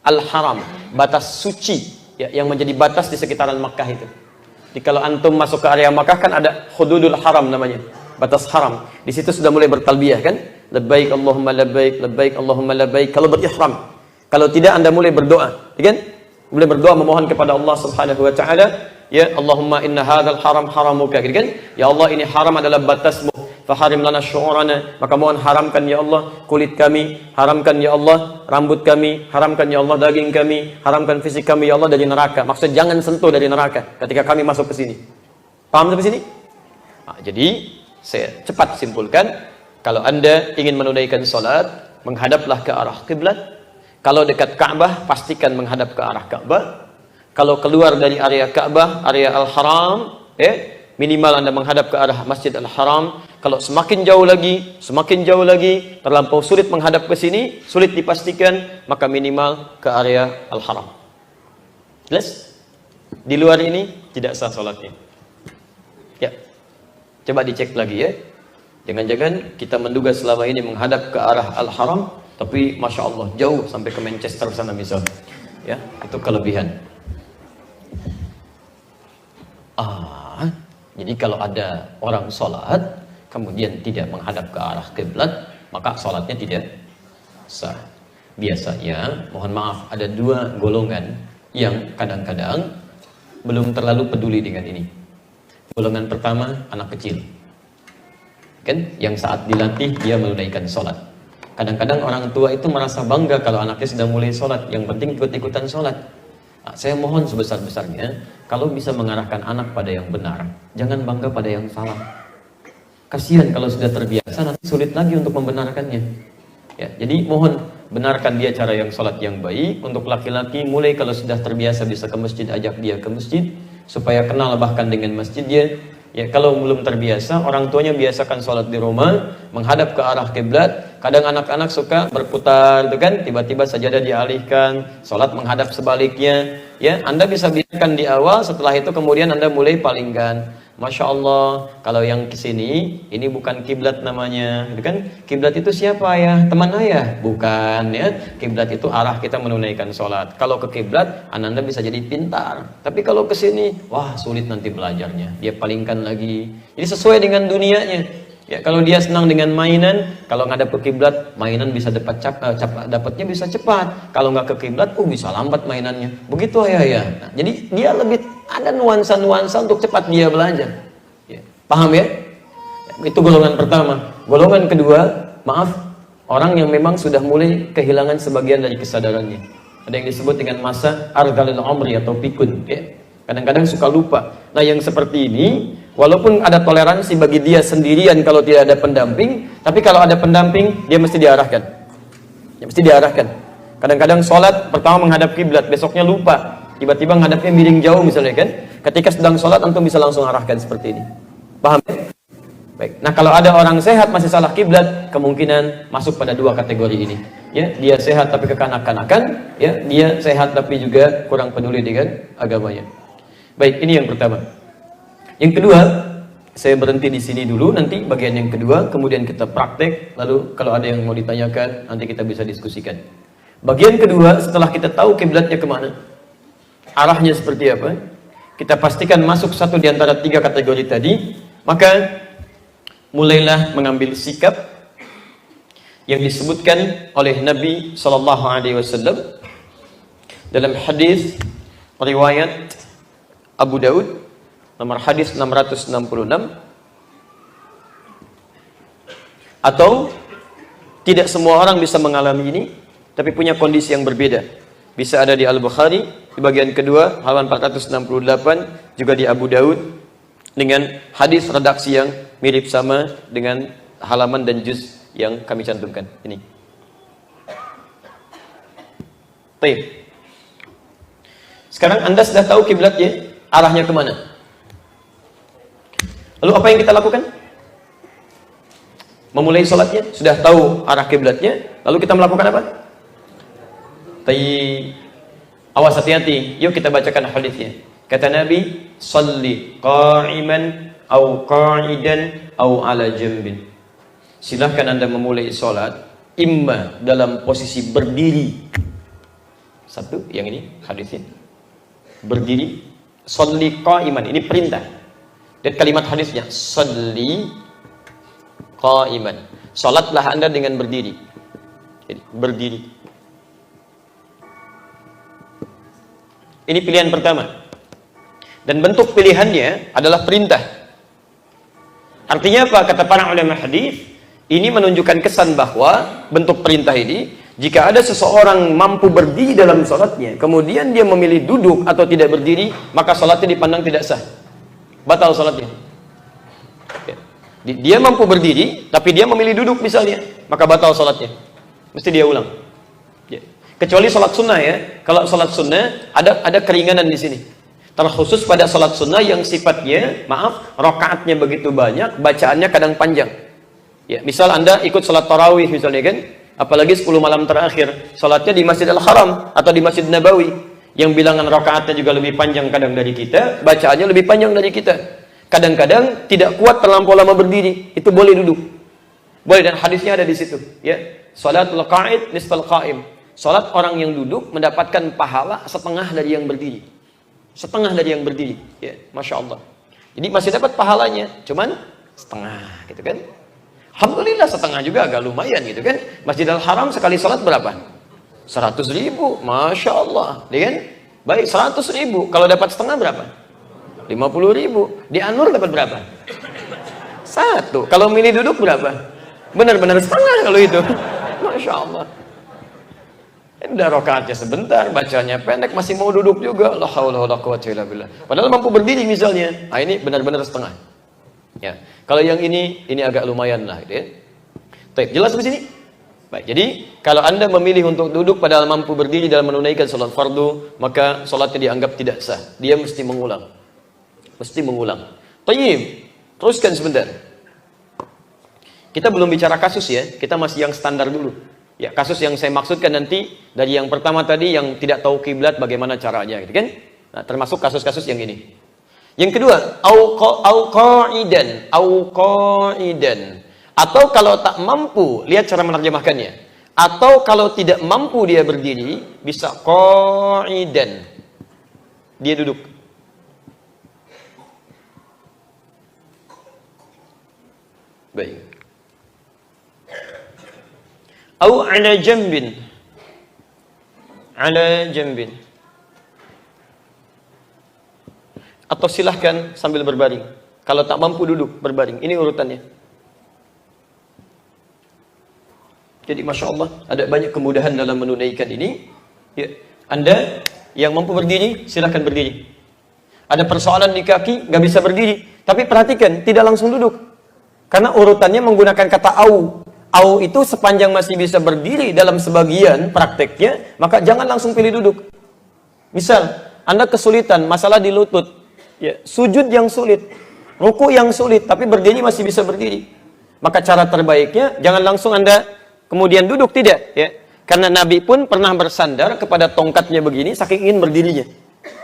Al-Haram, batas suci, ya, yang menjadi batas di sekitaran Makkah itu. Jadi kalau antum masuk ke area Makkah kan ada hududul haram namanya, batas haram. Di situ sudah mulai bertalbiyah kan? Labbaik Allahumma labbaik, labbaik Allahumma labbaik. Kalau berihram. Kalau tidak Anda mulai berdoa, kan? Mulai berdoa memohon kepada Allah Subhanahu wa taala ya Allahumma inna hadzal haram haramuka, gitu kan? Ya Allah, ini haram adalah batasmu, faharim lana syu'urana, maka mohon haramkan ya Allah kulit kami, haramkan ya Allah rambut kami, haramkan ya Allah daging kami, haramkan fisik kami ya Allah dari neraka. Maksudnya jangan sentuh dari neraka ketika kami masuk ke sini. Paham sampai sini? Nah, jadi saya cepat simpulkan, kalau Anda ingin menunaikan salat, menghadaplah ke arah kiblat. Kalau dekat Ka'bah, pastikan menghadap ke arah Ka'bah. Kalau keluar dari area Ka'bah, area Al-Haram, minimal Anda menghadap ke arah Masjid Al-Haram. Kalau semakin jauh lagi, terlampau sulit menghadap ke sini, sulit dipastikan, maka minimal ke area Al-Haram. Jelas? Di luar ini tidak sah salatnya. Ya, coba dicek lagi ya. Jangan-jangan kita menduga selama ini menghadap ke arah Al-Haram, tapi Masya Allah jauh sampai ke Manchester sana misalnya. Ya, itu kelebihan. Jadi kalau ada orang sholat kemudian tidak menghadap ke arah kiblat, maka sholatnya tidak sah. Biasanya, mohon maaf, ada dua golongan yang kadang-kadang belum terlalu peduli dengan ini. Golongan pertama, anak kecil, kan, yang saat dilatih dia menunaikan sholat. Kadang-kadang orang tua itu merasa bangga kalau anaknya sudah mulai sholat, yang penting ikut-ikutan sholat. Nah, saya mohon sebesar-besarnya, kalau bisa mengarahkan anak pada yang benar, jangan bangga pada yang salah. Kasihan kalau sudah terbiasa, nanti sulit lagi untuk membenarkannya. Ya, jadi mohon benarkan dia cara yang sholat yang baik. Untuk laki-laki, mulai kalau sudah terbiasa bisa ke masjid, ajak dia ke masjid, supaya kenal bahkan dengan masjidnya. Ya, kalau belum terbiasa, orang tuanya biasakan sholat di rumah, menghadap ke arah kiblat. Kadang anak-anak suka berputar, itu kan, tiba-tiba sajadah dialihkan, sholat menghadap sebaliknya. Ya, Anda bisa biarkan di awal, setelah itu kemudian Anda mulai palingkan. Masya Allah, kalau yang kesini, ini bukan kiblat namanya, gitu kan? Kiblat itu siapa ya? Teman ayah? Bukan, ya. Kiblat itu arah kita menunaikan sholat. Kalau ke kiblat, Anda bisa jadi pintar. Tapi kalau ke sini, wah sulit nanti belajarnya. Dia palingkan lagi. Jadi sesuai dengan dunianya. Ya, kalau dia senang dengan mainan, kalau ngadap ke kiblat, mainan bisa dapatnya bisa cepat. Kalau nggak ke kiblat, bisa lambat mainannya. Begitu ya. Nah, jadi dia lebih ada nuansa-nuansa untuk cepat dia belajar. Ya, paham ya? Itu golongan pertama. Golongan kedua, maaf, orang yang memang sudah mulai kehilangan sebagian dari kesadarannya. Ada yang disebut dengan masa ardhalil umri atau pikun. Ya. Kadang-kadang suka lupa. Nah, yang seperti ini, walaupun ada toleransi bagi dia sendirian kalau tidak ada pendamping, tapi kalau ada pendamping, dia mesti diarahkan. Ya, mesti diarahkan. Kadang-kadang sholat pertama menghadap kiblat, besoknya lupa. Tiba-tiba menghadapnya miring jauh misalnya kan. Ketika sedang sholat, antum bisa langsung arahkan seperti ini. Paham ya? Baik. Nah, kalau ada orang sehat masih salah kiblat, kemungkinan masuk pada dua kategori ini. Ya, dia sehat tapi kekanak-kanakan, ya, dia sehat tapi juga kurang peduli dengan agamanya. Baik, ini yang pertama. Yang kedua, saya berhenti di sini dulu, nanti bagian yang kedua, kemudian kita praktek, lalu kalau ada yang mau ditanyakan, nanti kita bisa diskusikan. Bagian kedua, setelah kita tahu kiblatnya kemana, arahnya seperti apa, kita pastikan masuk satu di antara tiga kategori tadi, maka mulailah mengambil sikap yang disebutkan oleh Nabi SAW dalam hadis riwayat Abu Daud nomor hadis 666, atau tidak semua orang bisa mengalami ini, tapi punya kondisi yang berbeda. Bisa ada di Al-Bukhari di bagian kedua halaman 468, juga di Abu Daud dengan hadis redaksi yang mirip sama dengan halaman dan juz yang kami cantumkan ini. Baik. Sekarang Anda sudah tahu kiblatnya, arahnya kemana. Lalu apa yang kita lakukan? Memulai sholatnya, sudah tahu arah kiblatnya, lalu kita melakukan apa? Awas, hati-hati. Yuk kita bacakan hadisnya. Kata Nabi, "Shalli qa'iman au qa'idan au ala jambin." Silahkan Anda memulai sholat imma dalam posisi berdiri. Satu, yang ini hadisnya. Berdiri, sholli qa'iman, ini perintah. Dan kalimat hadisnya, sholli qa'iman. Sholatlah Anda dengan berdiri. Jadi, berdiri. Ini pilihan pertama. Dan bentuk pilihannya adalah perintah. Artinya apa? Kata para ulama hadis, ini menunjukkan kesan bahwa bentuk perintah ini, jika ada seseorang mampu berdiri dalam salatnya, kemudian dia memilih duduk atau tidak berdiri, maka salatnya dipandang tidak sah. Batal salatnya. Dia mampu berdiri, tapi dia memilih duduk misalnya, maka batal salatnya. Mesti dia ulang. Kecuali salat sunnah ya. Kalau salat sunnah ada keringanan di sini. Terkhusus pada salat sunnah yang sifatnya, rakaatnya begitu banyak, bacaannya kadang panjang. Ya, misal Anda ikut salat tarawih misalnya kan, apalagi 10 malam terakhir, salatnya di Masjidil Haram atau di Masjid Nabawi, yang bilangan rakaatnya juga lebih panjang kadang dari kita, bacaannya lebih panjang dari kita. Kadang-kadang tidak kuat terlampau lama berdiri, itu boleh duduk. Boleh, dan hadisnya ada di situ, ya. Salatul qa'id nisfal qa'im. Salat orang yang duduk mendapatkan pahala setengah dari yang berdiri. Setengah dari yang berdiri, ya, Masya Allah. Jadi masih dapat pahalanya, cuman setengah, gitu kan? Alhamdulillah setengah juga agak lumayan, gitu kan? Masjidil Haram sekali salat berapa? 100.000, Masya Allah, ya kan? Baik, 100.000. Kalau dapat setengah berapa? 50.000. Di Anur dapat berapa? 1. Kalau milih duduk berapa? Benar-benar setengah kalau itu. Masya Allah. Udah rakaatnya sebentar, bacanya pendek, masih mau duduk juga. La haula wala quwwata illa billah. Padahal mampu berdiri misalnya. Nah, ini benar-benar setengah. Ya. Kalau yang ini agak lumayan lah, gitu ya. Baik, jelas di sini? Baik, jadi kalau Anda memilih untuk duduk padahal mampu berdiri dalam menunaikan salat fardu, maka salatnya dianggap tidak sah. Dia mesti mengulang. Mesti mengulang. Tayyib. Teruskan sebentar. Kita belum bicara kasus ya, kita masih yang standar dulu. Ya, kasus yang saya maksudkan nanti dari yang pertama tadi yang tidak tahu kiblat bagaimana caranya, gitu kan? Nah, termasuk kasus-kasus yang ini. Yang kedua, au qa'idan, atau kalau tak mampu, lihat cara menerjemahkannya. Atau kalau tidak mampu dia berdiri, bisa qa'idan. Dia duduk. Baik. Au ala jambin. Ala jambin. Atau silahkan sambil berbaring. Kalau tak mampu duduk, berbaring. Ini urutannya. Jadi Masya Allah, ada banyak kemudahan dalam menunaikan ini. Ya. Anda yang mampu berdiri, silahkan berdiri. Ada persoalan di kaki, nggak bisa berdiri. Tapi perhatikan, tidak langsung duduk. Karena urutannya menggunakan kata au. Au itu sepanjang masih bisa berdiri dalam sebagian prakteknya, maka jangan langsung pilih duduk. Misal, Anda kesulitan masalah di lutut, ya, sujud yang sulit, ruku yang sulit, tapi berdiri masih bisa berdiri. Maka cara terbaiknya, jangan langsung Anda kemudian duduk, tidak. Ya. Karena Nabi pun pernah bersandar kepada tongkatnya begini, saking ingin berdirinya.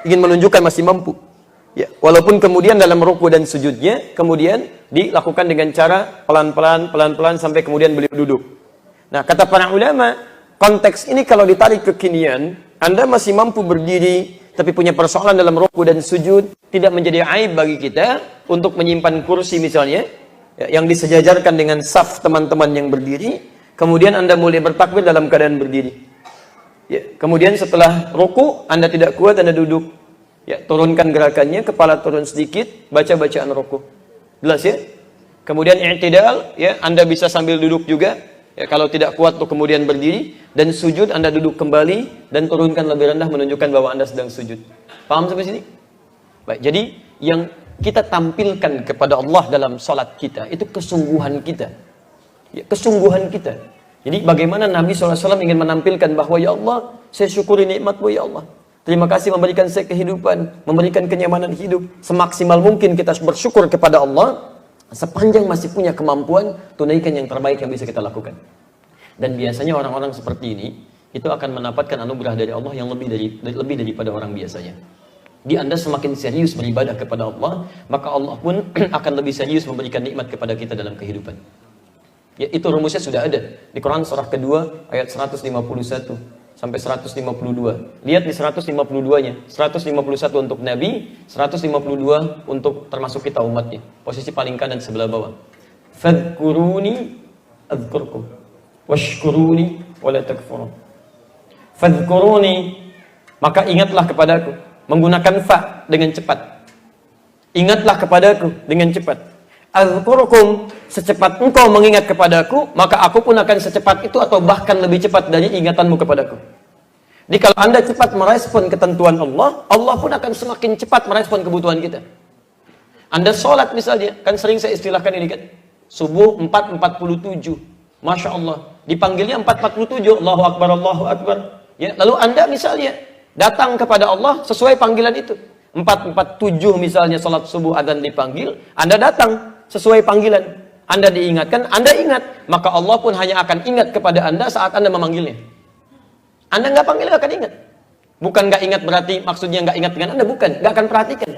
Ingin menunjukkan masih mampu. Ya, walaupun kemudian dalam ruku dan sujudnya kemudian dilakukan dengan cara pelan-pelan sampai kemudian beliau duduk. Nah, kata para ulama, konteks ini kalau ditarik kekinian, Anda masih mampu berdiri tapi punya persoalan dalam ruku dan sujud, tidak menjadi aib bagi kita untuk menyimpan kursi misalnya, ya, yang disejajarkan dengan saf teman-teman yang berdiri, kemudian Anda mulai bertakbir dalam keadaan berdiri. Ya, kemudian setelah ruku Anda tidak kuat, Anda duduk. Ya, turunkan gerakannya, kepala turun sedikit, baca bacaan ruku. Jelas ya? Kemudian i'tidal, ya, Anda bisa sambil duduk juga. Ya, kalau tidak kuat tuh kemudian berdiri, dan sujud Anda duduk kembali dan turunkan lebih rendah menunjukkan bahwa Anda sedang sujud. Paham sampai sini? Baik, jadi yang kita tampilkan kepada Allah dalam salat kita itu kesungguhan kita. Ya, kesungguhan kita. Jadi bagaimana Nabi SAW ingin menampilkan bahwa ya Allah, saya syukuri nikmat-Mu ya Allah. Terima kasih memberikan saya kehidupan, memberikan kenyamanan hidup. Semaksimal mungkin kita bersyukur kepada Allah. Sepanjang masih punya kemampuan, tunaikan yang terbaik yang bisa kita lakukan. Dan biasanya orang-orang seperti ini, itu akan mendapatkan anugerah dari Allah yang lebih daripada orang biasanya. Di Anda semakin serius beribadah kepada Allah, maka Allah pun akan lebih serius memberikan nikmat kepada kita dalam kehidupan. Ya, itu rumusnya sudah ada. Di Quran surah kedua, ayat 151. Sampai 152. Lihat di 152-nya. 151 untuk Nabi, 152 untuk termasuk kita umatnya. Posisi paling kanan sebelah bawah. Fadhkuruni adzkurkum washkuruni wala takfurun. Fadhkuruni, maka ingatlah kepadaku. Menggunakan fa dengan cepat. Ingatlah kepadaku dengan cepat. Azkurukum, secepat engkau mengingat kepadaku, maka aku pun akan secepat itu atau bahkan lebih cepat dari ingatanmu kepadaku. Jadi kalau Anda cepat merespon ketentuan Allah, Allah pun akan semakin cepat merespon kebutuhan kita. Anda sholat misalnya, kan sering saya istilahkan ini kan, subuh 4.47, Masya Allah, dipanggilnya 4.47, Allahu Akbar, Allahu Akbar. Ya, lalu Anda misalnya datang kepada Allah sesuai panggilan itu. 4.47 misalnya sholat subuh adzan dipanggil, Anda datang sesuai panggilan. Anda diingatkan, Anda ingat, maka Allah pun hanya akan ingat kepada Anda saat Anda memanggilnya. Anda nggak panggil, nggak akan ingat. Bukan nggak ingat berarti maksudnya nggak ingat dengan Anda, bukan. Nggak akan perhatikan.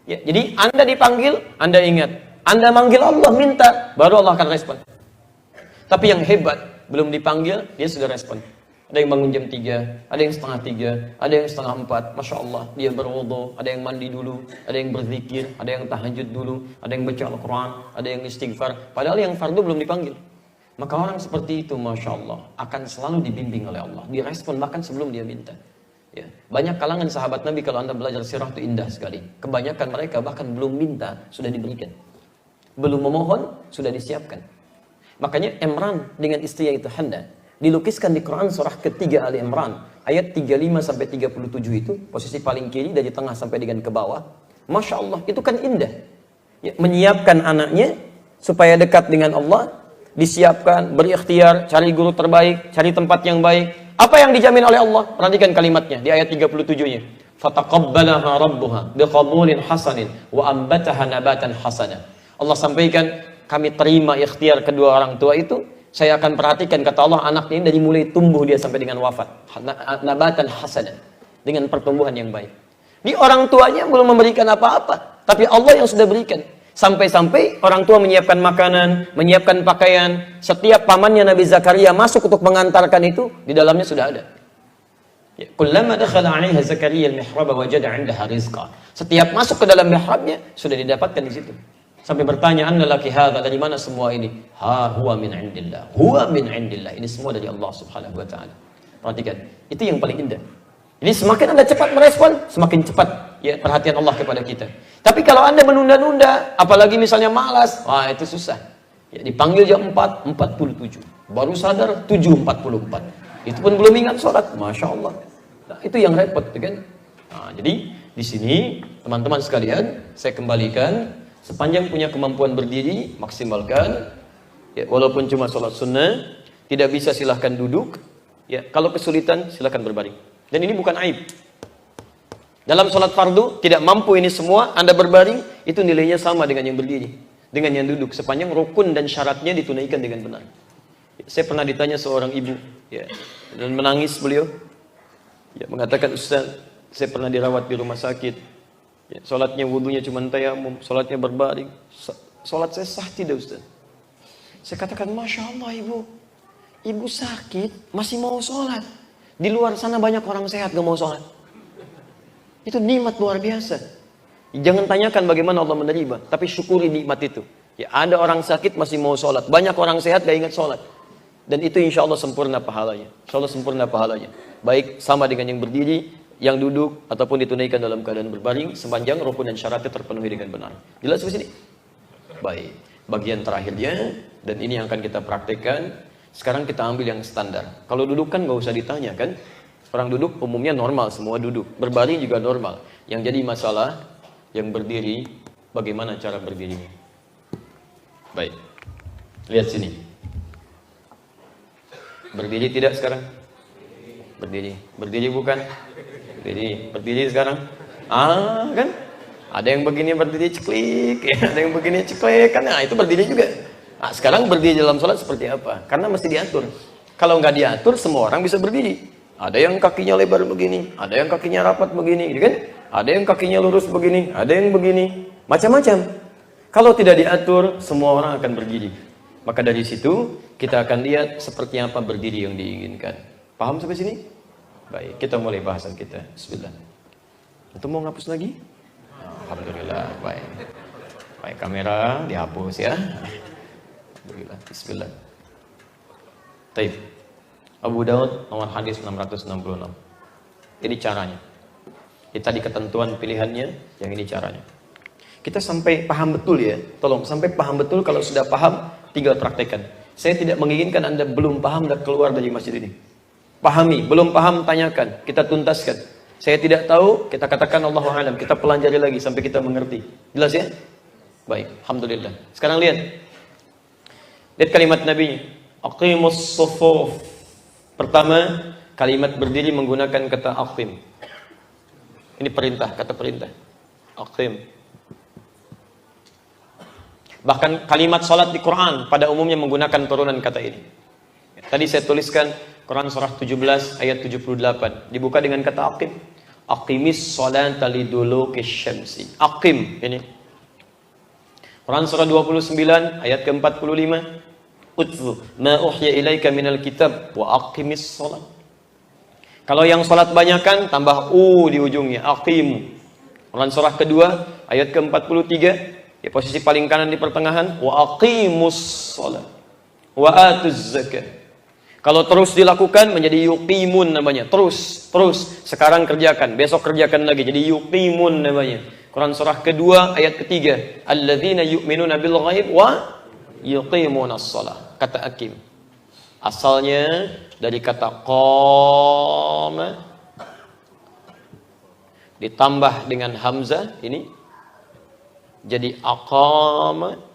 Ya, jadi Anda dipanggil, Anda ingat. Anda manggil Allah, minta, baru Allah akan respon. Tapi yang hebat, belum dipanggil, dia sudah respon. Ada yang bangun jam 3, ada yang setengah 3, ada yang setengah 4. Masya Allah, dia berwudu, ada yang mandi dulu, ada yang berzikir, ada yang tahajud dulu, ada yang baca Al-Quran, ada yang istighfar. Padahal yang fardu belum dipanggil. Maka orang seperti itu, Masya Allah, akan selalu dibimbing oleh Allah. Direspon bahkan sebelum dia minta. Ya. Banyak kalangan sahabat Nabi, kalau Anda belajar sirah itu indah sekali. Kebanyakan mereka bahkan belum minta, sudah diberikan. Belum memohon, sudah disiapkan. Makanya Imran dengan istrinya itu Handa, dilukiskan di Quran surah ketiga Ali Imran, ayat 35-37 itu, posisi paling kiri dari tengah sampai dengan ke bawah. Masya Allah, itu kan indah. Ya, menyiapkan anaknya supaya dekat dengan Allah, disiapkan, berikhtiar, cari guru terbaik, cari tempat yang baik. Apa yang dijamin oleh Allah? Perhatikan kalimatnya di ayat 37-nya. Fataqabbalaha rabbuha biqabulin hasanin wa ambataha nabatan hasana. Allah sampaikan, kami terima ikhtiar kedua orang tua itu. Saya akan perhatikan, kata Allah, anaknya ini dari mulai tumbuh dia sampai dengan wafat. Nabatan hasana, dengan pertumbuhan yang baik. Di orang tuanya belum memberikan apa-apa, tapi Allah yang sudah berikan. Sampai-sampai orang tua menyiapkan makanan, menyiapkan pakaian. Setiap pamannya Nabi Zakaria masuk untuk mengantarkan itu, di dalamnya sudah ada. Kullama dakhala 'alaiha Zakaria al-mihrab wajada 'indaha rizqa. Setiap masuk ke dalam mihrabnya sudah didapatkan di situ. Sampai bertanya, "Anna laki hadza?" Dari mana semua ini? Ha huwa min 'indillah. Huwa min 'indillah. Ini semua dari Allah Subhanahu wa taala. Perhatikan, itu yang paling indah. Jadi semakin Anda cepat merespon, semakin cepat ya perhatian Allah kepada kita. Tapi kalau Anda menunda-nunda, apalagi misalnya malas, wah itu susah. Ya, dipanggil jam 4.47, baru sadar 7.44. Itu pun belum ingat sholat, Masya Allah. Nah, itu yang repot, kan? Nah, jadi di sini teman-teman sekalian, saya kembalikan, sepanjang punya kemampuan berdiri, maksimalkan. Ya, walaupun cuma sholat sunnah, tidak bisa silahkan duduk. Ya, kalau kesulitan silahkan berbaring. Dan ini bukan aib. Dalam sholat fardu, tidak mampu ini semua, Anda berbaring, itu nilainya sama dengan yang berdiri, dengan yang duduk, sepanjang rukun dan syaratnya ditunaikan dengan benar. Saya pernah ditanya seorang ibu, ya, dan menangis beliau, ya, mengatakan, Ustaz, saya pernah dirawat di rumah sakit, ya, sholatnya wudunya cuma tayamum, sholatnya berbaring, sholat saya sah tidak Ustaz? Saya katakan, Masya Allah ibu sakit, masih mau sholat. Di luar sana banyak orang sehat gak mau sholat. Itu nikmat luar biasa. Jangan tanyakan bagaimana Allah menerima, tapi syukuri nikmat itu. Ya, ada orang sakit masih mau sholat, banyak orang sehat gak ingat sholat. Dan itu insya Allah sempurna pahalanya. Insya Allah sempurna pahalanya. Baik sama dengan yang berdiri, yang duduk, ataupun ditunaikan dalam keadaan berbaring, sepanjang rukun dan syaratnya terpenuhi dengan benar. Jelas di sini? Baik. Bagian terakhirnya, dan ini yang akan kita praktekkan. Sekarang kita ambil yang standar. Kalau duduk kan gak usah ditanya kan. Orang duduk umumnya normal, semua duduk. Berbaring juga normal. Yang jadi masalah, yang berdiri, bagaimana cara berdirinya. Baik. Lihat sini. Berdiri tidak sekarang? Berdiri. Berdiri bukan? Berdiri. Berdiri sekarang? Kan? Ada yang begini berdiri ceklik, ya. Ada yang begini ceklik, kan? Nah, itu berdiri juga. Nah, sekarang berdiri dalam sholat seperti apa? Karena mesti diatur. Kalau nggak diatur, semua orang bisa berdiri. Ada yang kakinya lebar begini, ada yang kakinya rapat begini, gitu kan? Ada yang kakinya lurus begini, ada yang begini, macam-macam. Kalau tidak diatur, semua orang akan berdiri. Maka dari situ kita akan lihat seperti apa berdiri yang diinginkan. Paham sampai sini? Baik, kita mulai bahasan kita. Bismillah. Itu mau ngapus lagi? Alhamdulillah. Baik. Baik, kamera dihapus ya. Bismillah. Taib. Abu Daud nomor hadis 666. Ini caranya. Ini tadi ketentuan pilihannya, yang ini caranya. Kita sampai paham betul ya, tolong sampai paham betul. Kalau sudah paham, tinggal praktekkan. Saya tidak menginginkan Anda belum paham dan keluar dari masjid ini. Pahami, belum paham tanyakan, kita tuntaskan. Saya tidak tahu, kita katakan Allahu a'lam, kita pelajari lagi sampai kita mengerti. Jelas ya? Baik, alhamdulillah. Sekarang lihat. Lihat kalimat Nabi, aqimus sufuf. Pertama, kalimat berdiri menggunakan kata aqim. Ini perintah, kata perintah. Aqim. Bahkan kalimat salat di Quran pada umumnya menggunakan turunan kata ini. Tadi saya tuliskan Quran surah 17 ayat 78. Dibuka dengan kata aqim. Aqimis salata liduluki syamsi. Aqim ini. Quran surah 29 ayat ke-45. Utlu ma uhya ilaika minal kitab wa aqimis salat. Kalau yang salat banyakan tambah di ujungnya, aqim. Quran surah kedua ayat ke-43. Ya, posisi paling kanan di pertengahan, wa aqimus shalah wa atuz zakah. Kalau terus dilakukan menjadi yuqimun namanya. Terus. Sekarang kerjakan, besok kerjakan lagi jadi yuqimun namanya. Quran surah kedua ayat ketiga, alladzina yu'minuna bil ghaib wa yuqimunas shalah. Kata aqim. Asalnya dari kata qama ditambah dengan hamzah ini jadi aqama.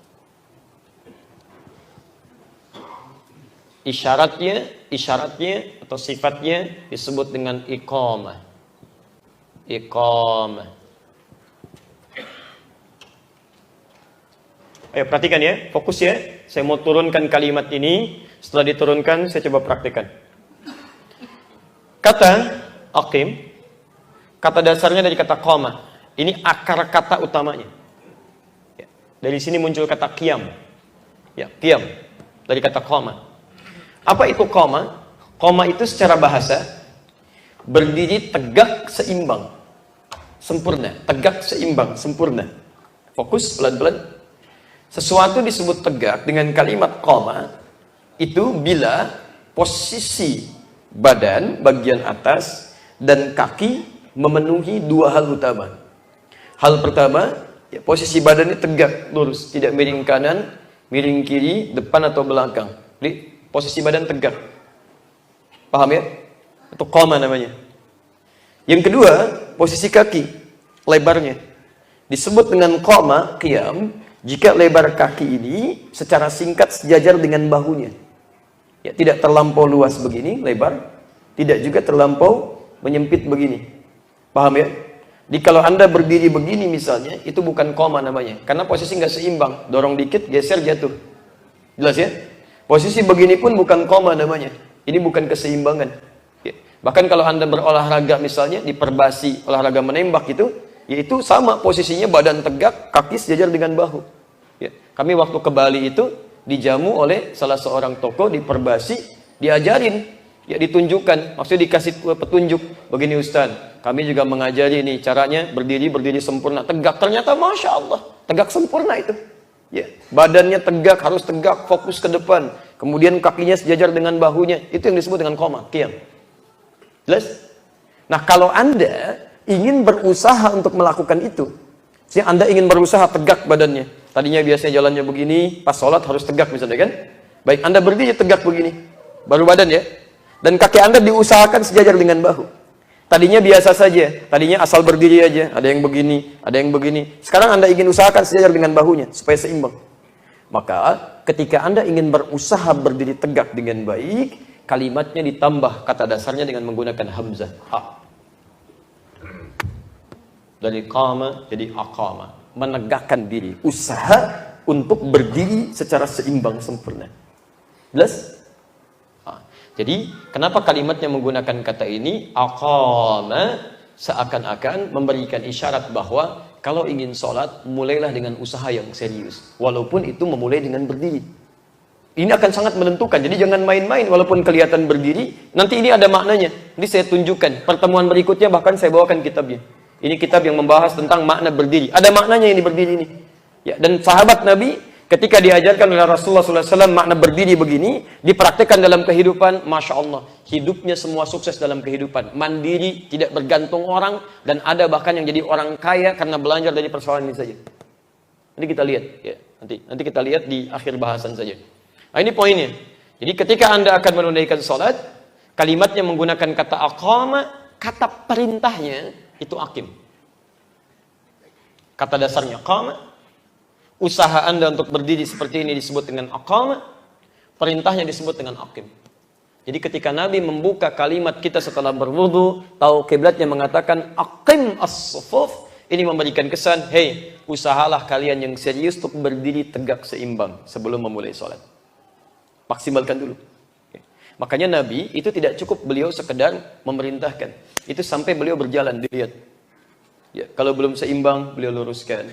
Isyaratnya atau sifatnya disebut dengan iqamah. Iqamah. Ayo perhatikan ya, fokus ya. Saya mau turunkan kalimat ini. Setelah diturunkan saya coba praktikkan. Kata aqim, kata dasarnya dari kata qamah. Ini akar kata utamanya. Dari sini muncul kata qiyam. Ya, qiyam. Dari kata qama. Apa itu qama? Qama itu secara bahasa berdiri tegak seimbang. Sempurna, tegak seimbang, sempurna. Fokus pelan-pelan. Sesuatu disebut tegak dengan kalimat qama itu bila posisi badan bagian atas dan kaki memenuhi dua hal utama. Hal pertama, ya, posisi badannya tegak, lurus, tidak miring kanan, miring kiri, depan atau belakang. Jadi, posisi badan tegak. Paham ya? Itu qama namanya. Yang kedua, posisi kaki, lebarnya. Disebut dengan qama, qiyam, jika lebar kaki ini secara singkat sejajar dengan bahunya. Ya, tidak terlampau luas begini, lebar, tidak juga terlampau menyempit begini. Paham ya? Jadi kalau Anda berdiri begini misalnya, itu bukan qama namanya. Karena posisi nggak seimbang. Dorong dikit, geser, jatuh. Jelas ya? Posisi begini pun bukan qama namanya. Ini bukan keseimbangan. Ya. Bahkan kalau Anda berolahraga misalnya, di perbasi olahraga menembak itu, yaitu sama posisinya badan tegak, kaki sejajar dengan bahu. Ya. Kami waktu ke Bali itu, dijamu oleh salah seorang tokoh di perbasi, diajarin. Ya, ditunjukkan, maksudnya dikasih petunjuk. Begini Ustaz, kami juga mengajari ini caranya berdiri sempurna, tegak. Ternyata Masya Allah, tegak sempurna itu. Ya, badannya tegak, harus tegak, fokus ke depan. Kemudian kakinya sejajar dengan bahunya. Itu yang disebut dengan qama, qiyam. Jelas? Nah, kalau Anda ingin berusaha untuk melakukan itu, Anda ingin berusaha tegak badannya. Tadinya biasanya jalannya begini, pas sholat harus tegak misalnya kan? Baik, Anda berdiri tegak begini. Baru badan ya. Dan kaki Anda diusahakan sejajar dengan bahu. Tadinya biasa saja, tadinya asal berdiri aja, ada yang begini, ada yang begini. Sekarang Anda ingin usahakan sejajar dengan bahunya, supaya seimbang. Maka ketika Anda ingin berusaha berdiri tegak dengan baik, kalimatnya ditambah kata dasarnya dengan menggunakan hamzah. A. Dari qama jadi aqama. Menegakkan diri, usaha untuk berdiri secara seimbang sempurna. Jelas? Jadi, kenapa kalimatnya menggunakan kata ini? Aqama, seakan-akan memberikan isyarat bahwa kalau ingin sholat, mulailah dengan usaha yang serius. Walaupun itu memulai dengan berdiri. Ini akan sangat menentukan. Jadi jangan main-main walaupun kelihatan berdiri. Nanti ini ada maknanya. Ini saya tunjukkan. Pertemuan berikutnya bahkan saya bawakan kitabnya. Ini kitab yang membahas tentang makna berdiri. Ada maknanya ini berdiri ini. Ya, dan sahabat Nabi ketika diajarkan oleh Rasulullah SAW makna berdiri begini, dipraktikkan dalam kehidupan, Masya Allah, hidupnya semua sukses dalam kehidupan. Mandiri, tidak bergantung orang, dan ada bahkan yang jadi orang kaya karena belajar dari persoalan ini saja. Nanti kita lihat ya. Nanti kita lihat di akhir bahasan saja. Nah, ini poinnya. Jadi ketika Anda akan menunaikan salat, kalimatnya menggunakan kata aqama, kata perintahnya itu aqim. Kata dasarnya qama. Usaha Anda untuk berdiri seperti ini disebut dengan aqama, perintahnya disebut dengan aqim. Jadi ketika Nabi membuka kalimat kita setelah berwudu, tahu kiblatnya mengatakan aqim as-sufuf, ini memberikan kesan, hey, usahalah kalian yang serius untuk berdiri tegak seimbang sebelum memulai sholat. Maksimalkan dulu. Makanya Nabi itu tidak cukup beliau sekedar memerintahkan. Itu sampai beliau berjalan, dilihat. Ya, kalau belum seimbang, beliau luruskan,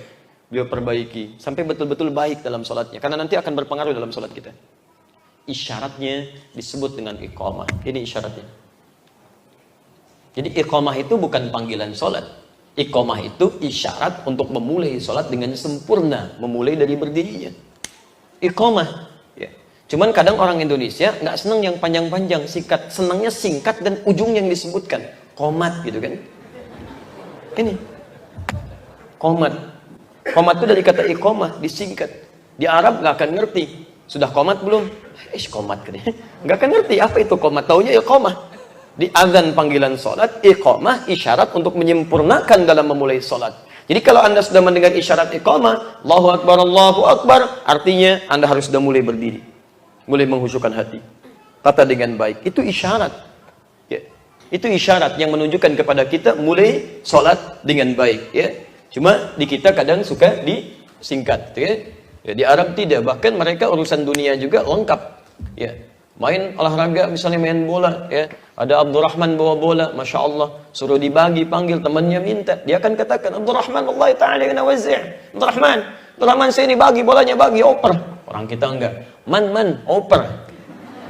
beliau perbaiki, sampai betul-betul baik dalam sholatnya. Karena nanti akan berpengaruh dalam sholat kita. Isyaratnya disebut dengan iqamah. Ini isyaratnya. Jadi iqamah itu bukan panggilan sholat. Iqamah itu isyarat untuk memulai sholat dengan sempurna. Memulai dari berdirinya. Iqamah. Ya. Cuman kadang orang Indonesia nggak senang yang panjang-panjang, singkat. Senangnya singkat dan ujung yang disebutkan. Qomat gitu kan. Ini. Qomat. Qomat itu dari kata iqamah, disingkat. Di Arab nggak akan ngerti. Sudah qomat belum? Qomat kan? Nggak akan ngerti apa itu qomat. Taunya iqamah. Di azan panggilan sholat, iqamah isyarat untuk menyempurnakan dalam memulai sholat. Jadi kalau Anda sudah mendengar isyarat iqamah, Allahu Akbar, artinya Anda harus sudah mulai berdiri. Mulai menghusyukkan hati. Tata dengan baik. Itu isyarat. Ya. Itu isyarat yang menunjukkan kepada kita mulai sholat dengan baik. Ya. Cuma di kita kadang suka disingkat. Ya. Ya, di Arab tidak, bahkan mereka urusan dunia juga lengkap. Ya, main olahraga misalnya main bola, ya, ada Abdurrahman bawa bola, masya Allah, suruh dibagi, panggil temannya minta, dia akan katakan Abdurrahman, Allah Taala yang nawazih, Abdurrahman saya ini bagi bolanya, bagi oper. Orang kita enggak, man oper,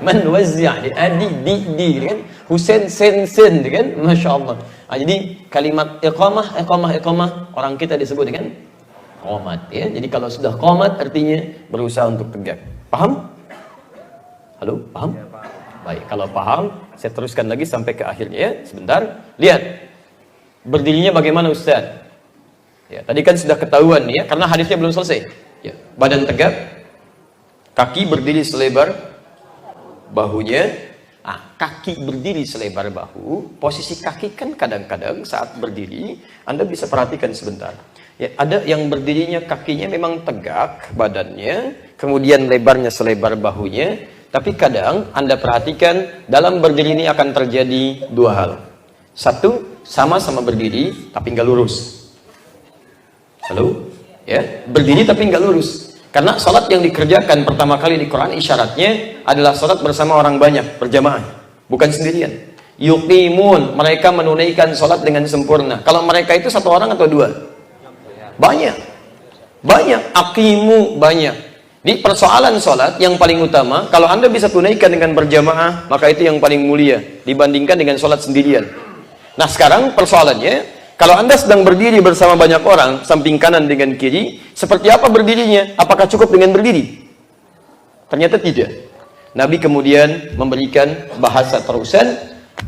man wazih, adi di kan, Husain sen kan, masya Allah. Nah, jadi kalimat iqamah orang kita disebut dengan qomat, ya. Jadi kalau sudah qomat artinya berusaha untuk tegak. Paham? Halo, paham? Ya, paham. Baik, kalau paham, saya teruskan lagi sampai ke akhirnya ya. Sebentar. Lihat. Berdirinya bagaimana Ustaz? Ya, tadi kan sudah ketahuan ya, karena hadisnya belum selesai. Ya, badan tegak, kaki berdiri selebar bahunya. Kaki berdiri selebar bahu. Posisi kaki kan kadang-kadang saat berdiri, Anda bisa perhatikan sebentar. Ya, ada yang berdirinya kakinya memang tegak badannya, kemudian lebarnya selebar bahunya, tapi kadang Anda perhatikan dalam berdiri ini akan terjadi dua hal. Satu, sama-sama berdiri tapi nggak lurus. Halo? Ya, berdiri tapi nggak lurus. Karena salat yang dikerjakan pertama kali di Quran isyaratnya adalah salat bersama orang banyak, berjamaah, bukan sendirian. Yuqimun, mereka menunaikan salat dengan sempurna. Kalau mereka itu satu orang atau dua? Banyak, aqimu banyak. Di persoalan sholat yang paling utama, kalau Anda bisa tunaikan dengan berjamaah, maka itu yang paling mulia dibandingkan dengan sholat sendirian. Nah sekarang persoalannya, kalau Anda sedang berdiri bersama banyak orang, samping kanan dengan kiri, seperti apa berdirinya? Apakah cukup dengan berdiri? Ternyata tidak. Nabi kemudian memberikan bahasa terusan,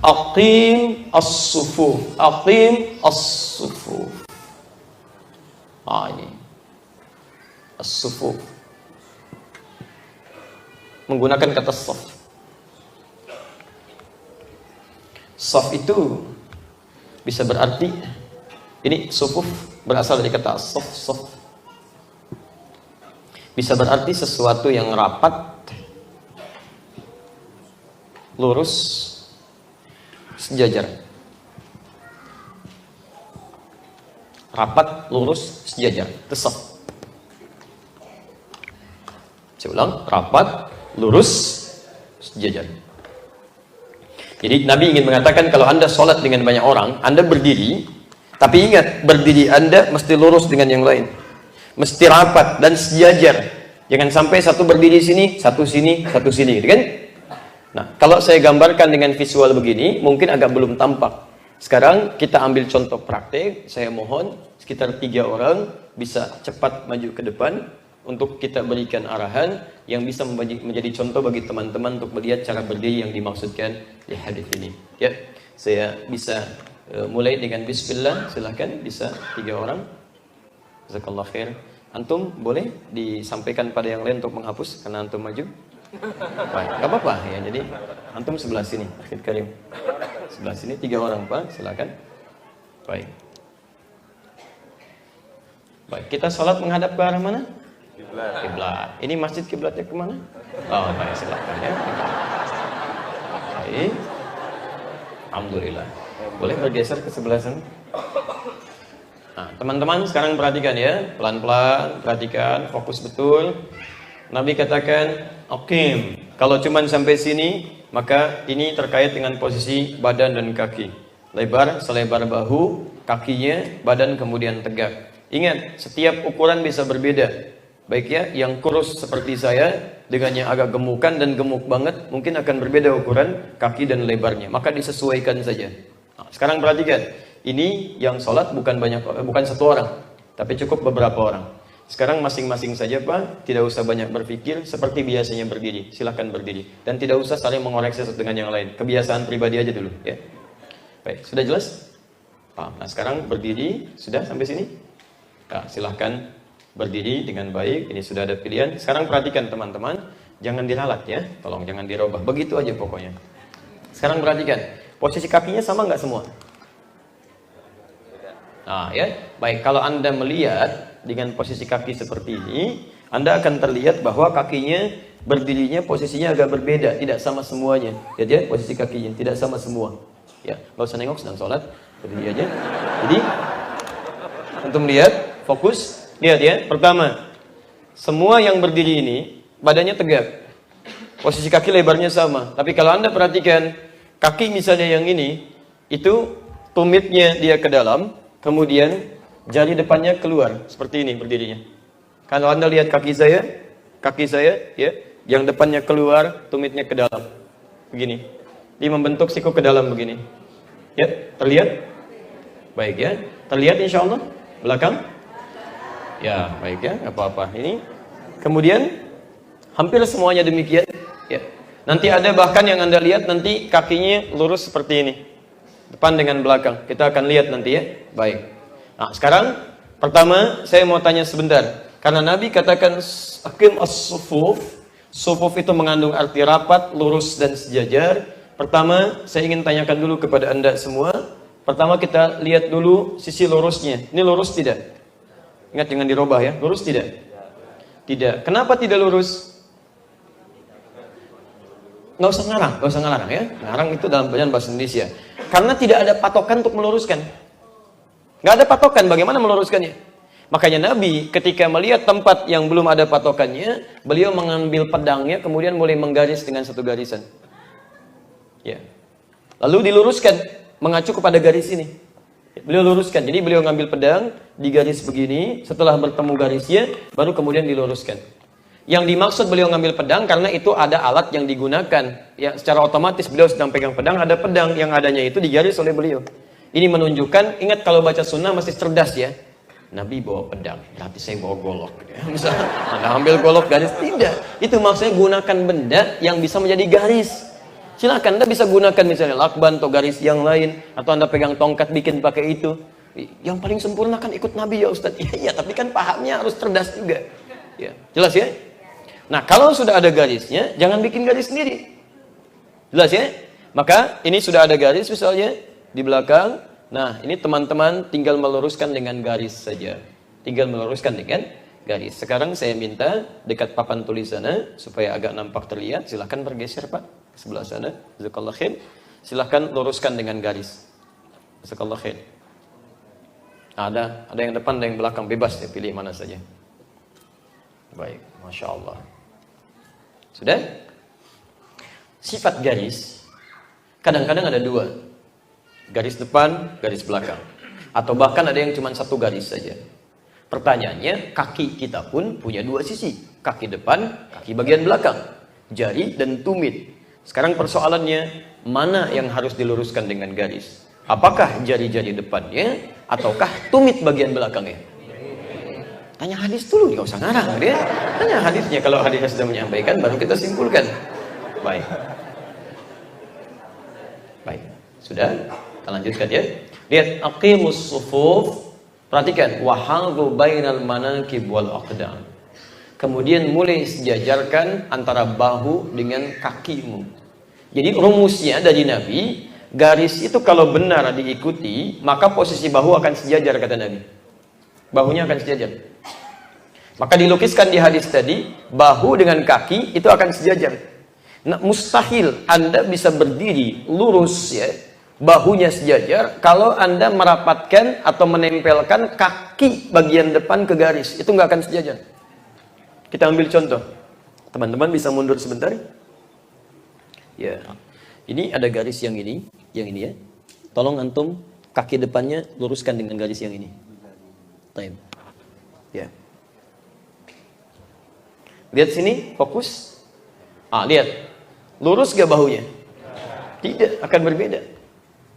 aqim as-sufuf, aqim as-sufuf. Ini as-sufuf menggunakan kata saf. Saf itu bisa berarti, ini sufuf berasal dari kata saf. Bisa berarti sesuatu yang rapat, lurus, sejajar. Rapat, lurus, sejajar. Itu saf. Saya ulang, rapat, lurus, sejajar. Jadi Nabi ingin mengatakan kalau Anda sholat dengan banyak orang, Anda berdiri, tapi ingat, berdiri Anda mesti lurus dengan yang lain. Mesti rapat dan sejajar. Jangan sampai satu berdiri sini, satu sini, gitu kan? Nah, kalau saya gambarkan dengan visual begini, mungkin agak belum tampak. Sekarang kita ambil contoh praktek. Saya mohon sekitar 3 orang bisa cepat maju ke depan untuk kita berikan arahan yang bisa menjadi contoh bagi teman-teman untuk melihat cara berdiri yang dimaksudkan di hadis ini. Ya, saya bisa mulai dengan bismillah. Silakan bisa 3 orang. Jazakallah khair. Antum boleh disampaikan pada yang lain untuk menghapus karena antum maju. Baik, nggak apa-apa ya. Jadi antum sebelah sini, Akhid Karim. Sebelah sini 3 orang Pak, silakan. Baik. Baik, kita sholat menghadap ke arah mana? Kiblat. Ini masjid kiblatnya kemana? Oh, baik, silakan ya. Baik. Alhamdulillah. Boleh bergeser ke sebelah sana? Nah, teman-teman sekarang perhatikan ya, pelan-pelan, perhatikan, fokus betul. Nabi katakan, "Aqim." Kalau cuman sampai sini, maka ini terkait dengan posisi badan dan kaki. Lebar selebar bahu, kakinya, badan kemudian tegak. Ingat, setiap ukuran bisa berbeda. Baik ya, yang kurus seperti saya dengan yang agak gemukan dan gemuk banget mungkin akan berbeda ukuran kaki dan lebarnya. Maka disesuaikan saja. Nah, sekarang perhatikan, ini yang sholat bukan satu orang, tapi cukup beberapa orang. Sekarang masing-masing saja Pak, tidak usah banyak berpikir, seperti biasanya berdiri. Silahkan berdiri dan tidak usah saling mengoreksi satu dengan yang lain. Kebiasaan pribadi aja dulu ya. Baik, sudah jelas? Nah sekarang berdiri, sudah sampai sini? Nah, silahkan berdiri dengan baik. Ini sudah ada pilihan. Sekarang perhatikan teman-teman, jangan diralat ya, tolong jangan dirubah. Begitu aja pokoknya. Sekarang perhatikan, posisi kakinya sama nggak semua? Nah ya, baik, kalau Anda melihat dengan posisi kaki seperti ini, Anda akan terlihat bahwa kakinya berdirinya posisinya agak berbeda, tidak sama semuanya. Lihat ya, posisi kakinya tidak sama semua. Ya, nggak usah nengok, sedang sholat, berdiri aja. Jadi, antum lihat, fokus, lihat ya. Pertama, semua yang berdiri ini badannya tegak, posisi kaki lebarnya sama. Tapi kalau Anda perhatikan, kaki misalnya yang ini, itu tumitnya dia ke dalam, kemudian jari depannya keluar, seperti ini berdirinya. Kalau Anda lihat kaki saya, ya, yang depannya keluar, tumitnya ke dalam, begini. Dia membentuk siku ke dalam begini. Ya, terlihat? Baik ya, terlihat insya Allah belakang. Ya, baik ya, nggak apa-apa. Ini, kemudian hampir semuanya demikian. Ya, nanti ada bahkan yang Anda lihat nanti kakinya lurus seperti ini, depan dengan belakang. Kita akan lihat nanti ya. Baik. Nah, sekarang pertama saya mau tanya sebentar. Karena Nabi katakan aqim as-sufuf. Sufuf itu mengandung arti rapat, lurus dan sejajar. Pertama, saya ingin tanyakan dulu kepada Anda semua. Pertama kita lihat dulu sisi lurusnya. Ini lurus tidak? Ingat jangan dirubah ya. Lurus tidak? Tidak. Kenapa tidak lurus? Nggak usah ngarang ya. Ngarang itu dalam bahasa Indonesia. Karena tidak ada patokan untuk meluruskan. Nggak ada patokan bagaimana meluruskannya. Makanya Nabi ketika melihat tempat yang belum ada patokannya, beliau mengambil pedangnya kemudian mulai menggaris dengan satu garisan. Ya. Lalu diluruskan mengacu kepada garis ini. Beliau luruskan. Jadi beliau ngambil pedang, digaris begini, setelah bertemu garisnya baru kemudian diluruskan. Yang dimaksud beliau ngambil pedang karena itu ada alat yang digunakan. Ya, secara otomatis beliau sedang pegang pedang, ada pedang yang adanya itu digaris oleh beliau. Ini menunjukkan, ingat kalau baca sunnah masih cerdas ya. Nabi bawa pedang, berarti saya bawa golok. Misalnya, Anda ambil golok garis, tidak. Itu maksudnya gunakan benda yang bisa menjadi garis. Silakan Anda bisa gunakan misalnya lakban atau garis yang lain, atau Anda pegang tongkat bikin pakai itu. Yang paling sempurna kan ikut Nabi ya Ustaz. Iya, tapi kan pahamnya harus cerdas juga. Ya, jelas ya? Nah, kalau sudah ada garisnya, jangan bikin garis sendiri. Jelas ya? Maka ini sudah ada garis misalnya di belakang. Nah, ini teman-teman tinggal meluruskan dengan garis saja. Tinggal meluruskan dengan garis. Sekarang saya minta dekat papan tulis sana supaya agak nampak terlihat. Silahkan bergeser Pak ke sebelah sana. Jazakallah khair. Silahkan luruskan dengan garis. Jazakallah khair. Ada yang depan, ada yang belakang, bebas ya, pilih mana saja. Baik, Masya Allah. Sudah? Sifat garis kadang-kadang ada dua. Garis depan, garis belakang. Atau bahkan ada yang cuma satu garis saja. Pertanyaannya, kaki kita pun punya dua sisi. Kaki depan, kaki bagian belakang. Jari dan tumit. Sekarang persoalannya, mana yang harus diluruskan dengan garis? Apakah jari-jari depannya, ataukah tumit bagian belakangnya? Tanya hadis dulu, nggak usah ngarang dia. Tanya hadisnya, kalau hadisnya sudah menyampaikan, baru kita simpulkan. Baik. Baik, sudah? Kita lanjutkan ya. Lihat, aqimus sufuf. Perhatikan, wahadhu bainal manakib wal aqdam. Kemudian mulai sejajarkan antara bahu dengan kakimu. Jadi rumusnya dari Nabi, garis itu kalau benar diikuti, maka posisi bahu akan sejajar, kata Nabi. Bahunya akan sejajar. Maka dilukiskan di hadis tadi, bahu dengan kaki itu akan sejajar. Nah, mustahil Anda bisa berdiri lurus ya, bahunya sejajar, kalau Anda merapatkan atau menempelkan kaki bagian depan ke garis, itu nggak akan sejajar. Kita ambil contoh. Teman-teman bisa mundur sebentar? Ya. Ini ada garis yang ini ya. Tolong antum kaki depannya luruskan dengan garis yang ini. Time. Ya. Lihat sini, fokus. Lihat. Lurus gak bahunya? Tidak, akan berbeda.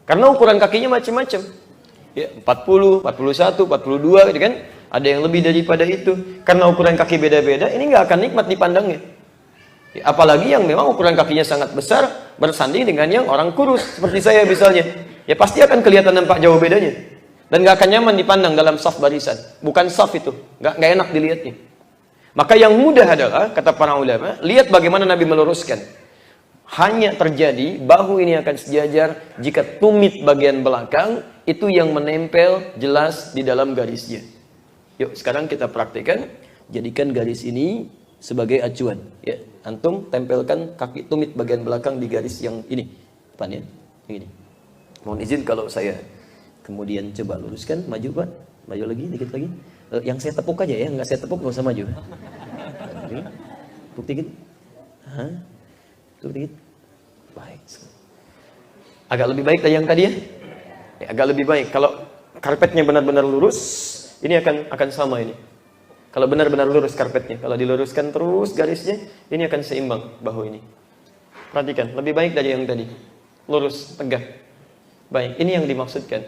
Karena ukuran kakinya macam-macam. Ya, 40, 41, 42 gitu kan. Ada yang lebih daripada itu. Karena ukuran kaki beda-beda, ini gak akan nikmat dipandangnya. Ya, apalagi yang memang ukuran kakinya sangat besar, bersanding dengan yang orang kurus. Seperti saya misalnya. Ya pasti akan kelihatan nampak jauh bedanya. Dan gak akan nyaman dipandang dalam saf barisan. Bukan saf itu. Gak enak dilihatnya. Maka yang mudah adalah, kata para ulama, lihat bagaimana Nabi meluruskan. Hanya terjadi, bahu ini akan sejajar jika tumit bagian belakang, itu yang menempel jelas di dalam garisnya. Yuk, sekarang kita praktekkan. Jadikan garis ini sebagai acuan. Ya, antum tempelkan kaki tumit bagian belakang di garis yang ini. Depan ya, yang ini. Mohon izin kalau saya kemudian coba luruskan, maju Pak. Maju lagi, dikit lagi. Yang saya tepuk aja ya, nggak saya tepuk nggak usah maju. Tepuk dikit. Tepuk dikit. Baik. Agak lebih baik dari yang tadi ya? Agak lebih baik. Kalau karpetnya benar-benar lurus, ini akan sama ini. Kalau benar-benar lurus karpetnya, kalau diluruskan terus garisnya, ini akan seimbang bahu ini. Perhatikan, lebih baik dari yang tadi. Lurus, tegak. Baik, ini yang dimaksudkan.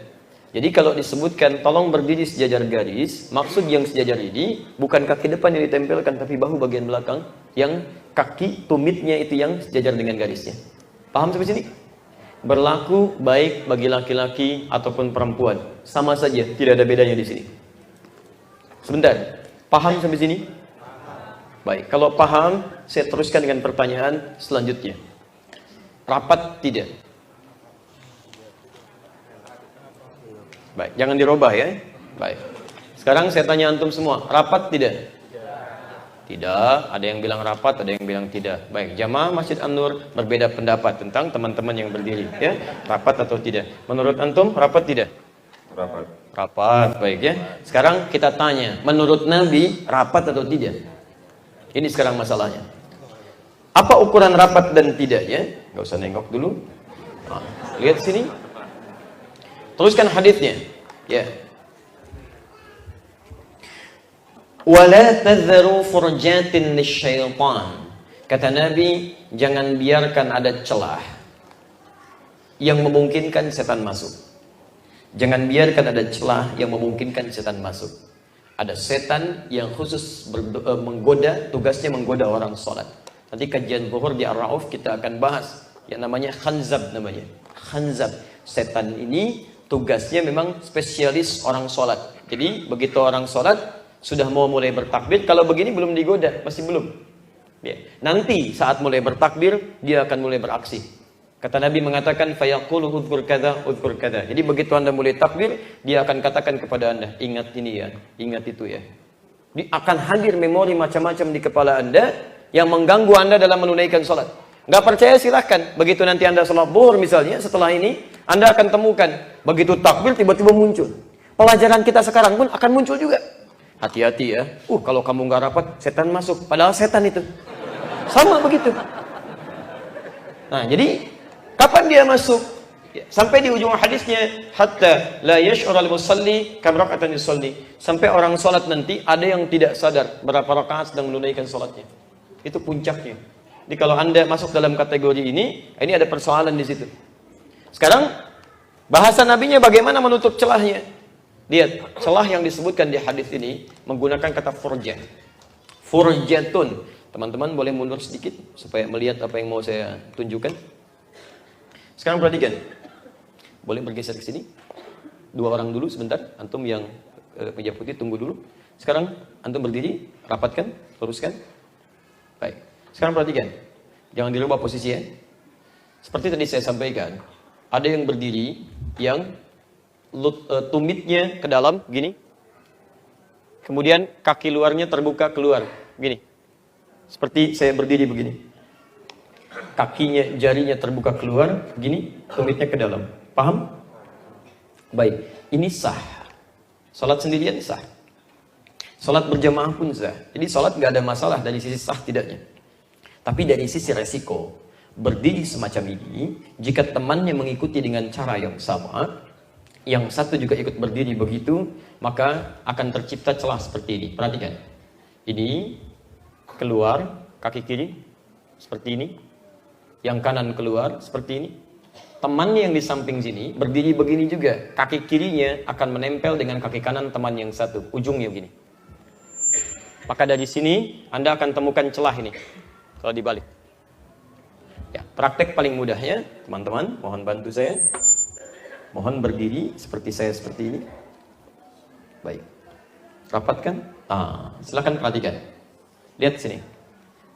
Jadi kalau disebutkan tolong berdiri sejajar garis, maksud yang sejajar ini bukan kaki depan yang ditempelkan, tapi bahu bagian belakang, yang kaki tumitnya itu yang sejajar dengan garisnya. Paham sampai sini? Berlaku baik bagi laki-laki ataupun perempuan, sama saja, tidak ada bedanya di sini. Sebentar, paham sampai sini? Baik, kalau paham, saya teruskan dengan pertanyaan selanjutnya. Rapat tidak? Baik, jangan dirubah ya. Baik. Sekarang saya tanya antum semua, rapat tidak? Tidak. Ada yang bilang rapat, ada yang bilang tidak. Baik, jamaah Masjid An-Nur berbeda pendapat tentang teman-teman yang berdiri, ya. Rapat atau tidak? Menurut antum rapat tidak? Rapat. Rapat, baik ya. Sekarang kita tanya, menurut Nabi rapat atau tidak? Ini sekarang masalahnya. Apa ukuran rapat dan tidak ya? Gak usah nengok dulu. Lihat sini. Teruskan hadisnya. Ya. Wala tadharu furjatin lisyaitan. Kata Nabi, jangan biarkan ada celah yang memungkinkan setan masuk. Jangan biarkan ada celah yang memungkinkan setan masuk. Ada setan yang khusus menggoda, tugasnya menggoda orang sholat. Nanti kajian zuhur di Ar-Rauf kita akan bahas yang namanya khanzab namanya. Khanzab. Setan ini tugasnya memang spesialis orang sholat. Jadi begitu orang sholat sudah mau mulai bertakbir, kalau begini belum digoda, masih belum. Ya. Nanti saat mulai bertakbir dia akan mulai beraksi. Kata Nabi mengatakan fayaqulu udhkur kadza udhkur kadza. Jadi begitu Anda mulai takbir, dia akan katakan kepada Anda, ingat ini ya, ingat itu ya. Dia akan hadir memori macam-macam di kepala Anda yang mengganggu Anda dalam menunaikan sholat. Nggak percaya silahkan. Begitu nanti Anda sholat zuhur misalnya, setelah ini Anda akan temukan, begitu takbir tiba-tiba muncul. Pelajaran kita sekarang pun akan muncul juga. Hati-hati ya. Kalau kamu nggak rapat, setan masuk. Padahal setan itu. Sama begitu. Nah, jadi kapan dia masuk? Sampai di ujung hadisnya, hatta la yash'urul musalli kam raka'atan yusalli. Sampai orang sholat nanti ada yang tidak sadar berapa rakaat sedang menunaikan sholatnya. Itu puncaknya. Jadi kalau Anda masuk dalam kategori ini ada persoalan di situ. Sekarang bahasa nabinya bagaimana menutup celahnya? Lihat, celah yang disebutkan di hadis ini menggunakan kata furjah. Furjatun. Teman-teman boleh mundur sedikit supaya melihat apa yang mau saya tunjukkan. Sekarang perhatikan. Boleh bergeser ke sini? Dua orang dulu sebentar, antum yang meja putih, tunggu dulu. Sekarang antum berdiri, rapatkan, luruskan. Baik. Sekarang perhatikan. Jangan dirubah posisi ya. Seperti tadi saya sampaikan, ada yang berdiri yang tumitnya ke dalam gini. Kemudian kaki luarnya terbuka keluar, gini. Seperti saya berdiri begini. Kakinya, jarinya terbuka keluar, gini, tumitnya ke dalam. Paham? Baik, ini sah. Salat sendirian sah. Salat berjamaah pun sah. Jadi salat nggak ada masalah dari sisi sah tidaknya. Tapi dari sisi resiko, berdiri semacam ini, jika temannya mengikuti dengan cara yang sama, yang satu juga ikut berdiri begitu, maka akan tercipta celah seperti ini. Perhatikan. Ini keluar, kaki kiri seperti ini. Yang kanan keluar seperti ini. Temannya yang di samping sini berdiri begini juga. Kaki kirinya akan menempel dengan kaki kanan teman yang satu. Ujungnya begini. Maka dari sini Anda akan temukan celah ini. Kalau dibalik. Ya, praktek paling mudahnya, teman-teman, mohon bantu saya. Mohon berdiri seperti saya seperti ini. Baik. Rapatkan. Silakan perhatikan. Lihat sini.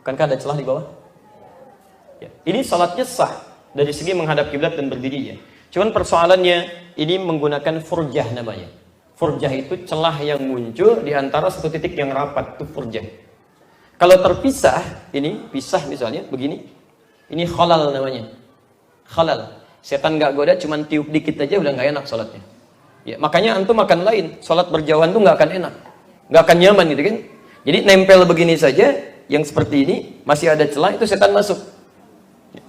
Bukankah ada celah di bawah? Ya. Ini salatnya sah dari segi menghadap kiblat dan berdirinya. Cuman persoalannya ini menggunakan furjah namanya. Furjah itu celah yang muncul di antara satu titik yang rapat, itu furjah. Kalau terpisah, ini pisah misalnya begini. Ini khalal namanya. Khalal. Setan nggak goda, cuman tiup dikit aja udah nggak enak salatnya. Ya, makanya antum akan lain. Salat berjauhan tuh nggak akan enak, nggak akan nyaman gitu kan. Jadi nempel begini saja, yang seperti ini masih ada celah, itu setan masuk.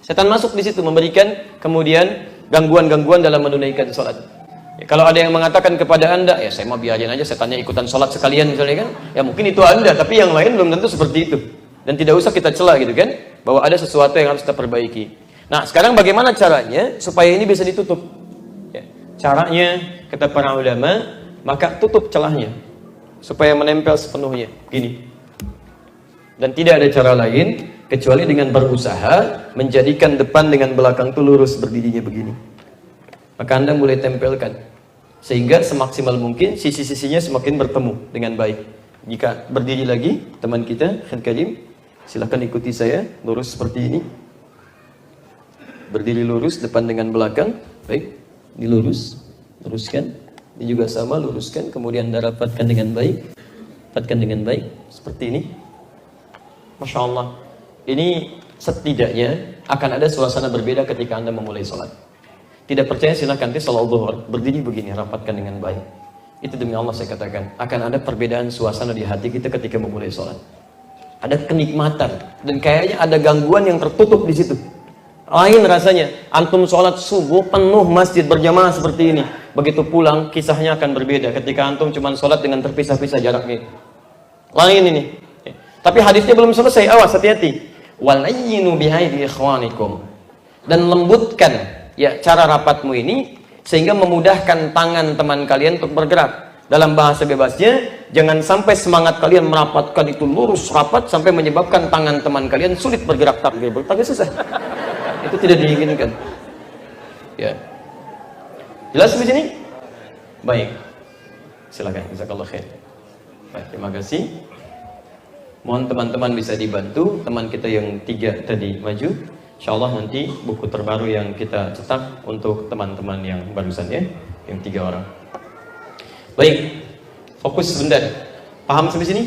Setan masuk di situ memberikan kemudian gangguan-gangguan dalam menunaikan salat. Ya, kalau ada yang mengatakan kepada Anda, ya saya mau biarin aja setannya ikutan salat sekalian misalnya kan, ya mungkin itu Anda, tapi yang lain belum tentu seperti itu. Dan tidak usah kita celah gitu kan, bahwa ada sesuatu yang harus kita perbaiki. Nah, sekarang bagaimana caranya supaya ini bisa ditutup? Ya, caranya kata para ulama, maka tutup celahnya supaya menempel sepenuhnya, gini. Dan tidak ada cara lain kecuali dengan berusaha menjadikan depan dengan belakang itu lurus berdirinya begini. Maka Anda mulai tempelkan sehingga semaksimal mungkin sisi-sisinya semakin bertemu dengan baik. Jika berdiri lagi, teman kita Khan Karim, silakan ikuti saya, lurus seperti ini. Berdiri lurus depan dengan belakang. Baik, dilurus, luruskan. Ini juga sama, luruskan. Kemudian Anda rapatkan dengan baik. Rapatkan dengan baik seperti ini. Masya Allah. Ini setidaknya akan ada suasana berbeda ketika Anda memulai sholat. Tidak percaya silakan nanti sholat zuhur berdiri begini, rapatkan dengan baik. Itu demi Allah saya katakan, akan ada perbedaan suasana di hati kita ketika memulai sholat. Ada kenikmatan dan kayaknya ada gangguan yang tertutup di situ. Lain rasanya, antum sholat subuh penuh masjid berjamaah seperti ini. Begitu pulang, kisahnya akan berbeda ketika antum cuma sholat dengan terpisah-pisah jaraknya. Lain ini. Tapi hadisnya belum selesai, awas hati-hati. Walayyinu bihaidi ikhwanikum. Dan lembutkan ya cara rapatmu ini sehingga memudahkan tangan teman kalian untuk bergerak. Dalam bahasa bebasnya, jangan sampai semangat kalian merapatkan itu lurus rapat sampai menyebabkan tangan teman kalian sulit bergerak takbir. Bertakbir susah. Itu tidak diinginkan. Ya. Jelas di sini? Baik. Silakan. Jazakallahu khair. Baik, terima kasih. Mohon teman-teman bisa dibantu. Teman kita yang 3 tadi maju. Insyaallah nanti buku terbaru yang kita cetak untuk teman-teman yang barusan ya, yang 3 orang. Baik. Fokus sebentar. Paham sampai sini?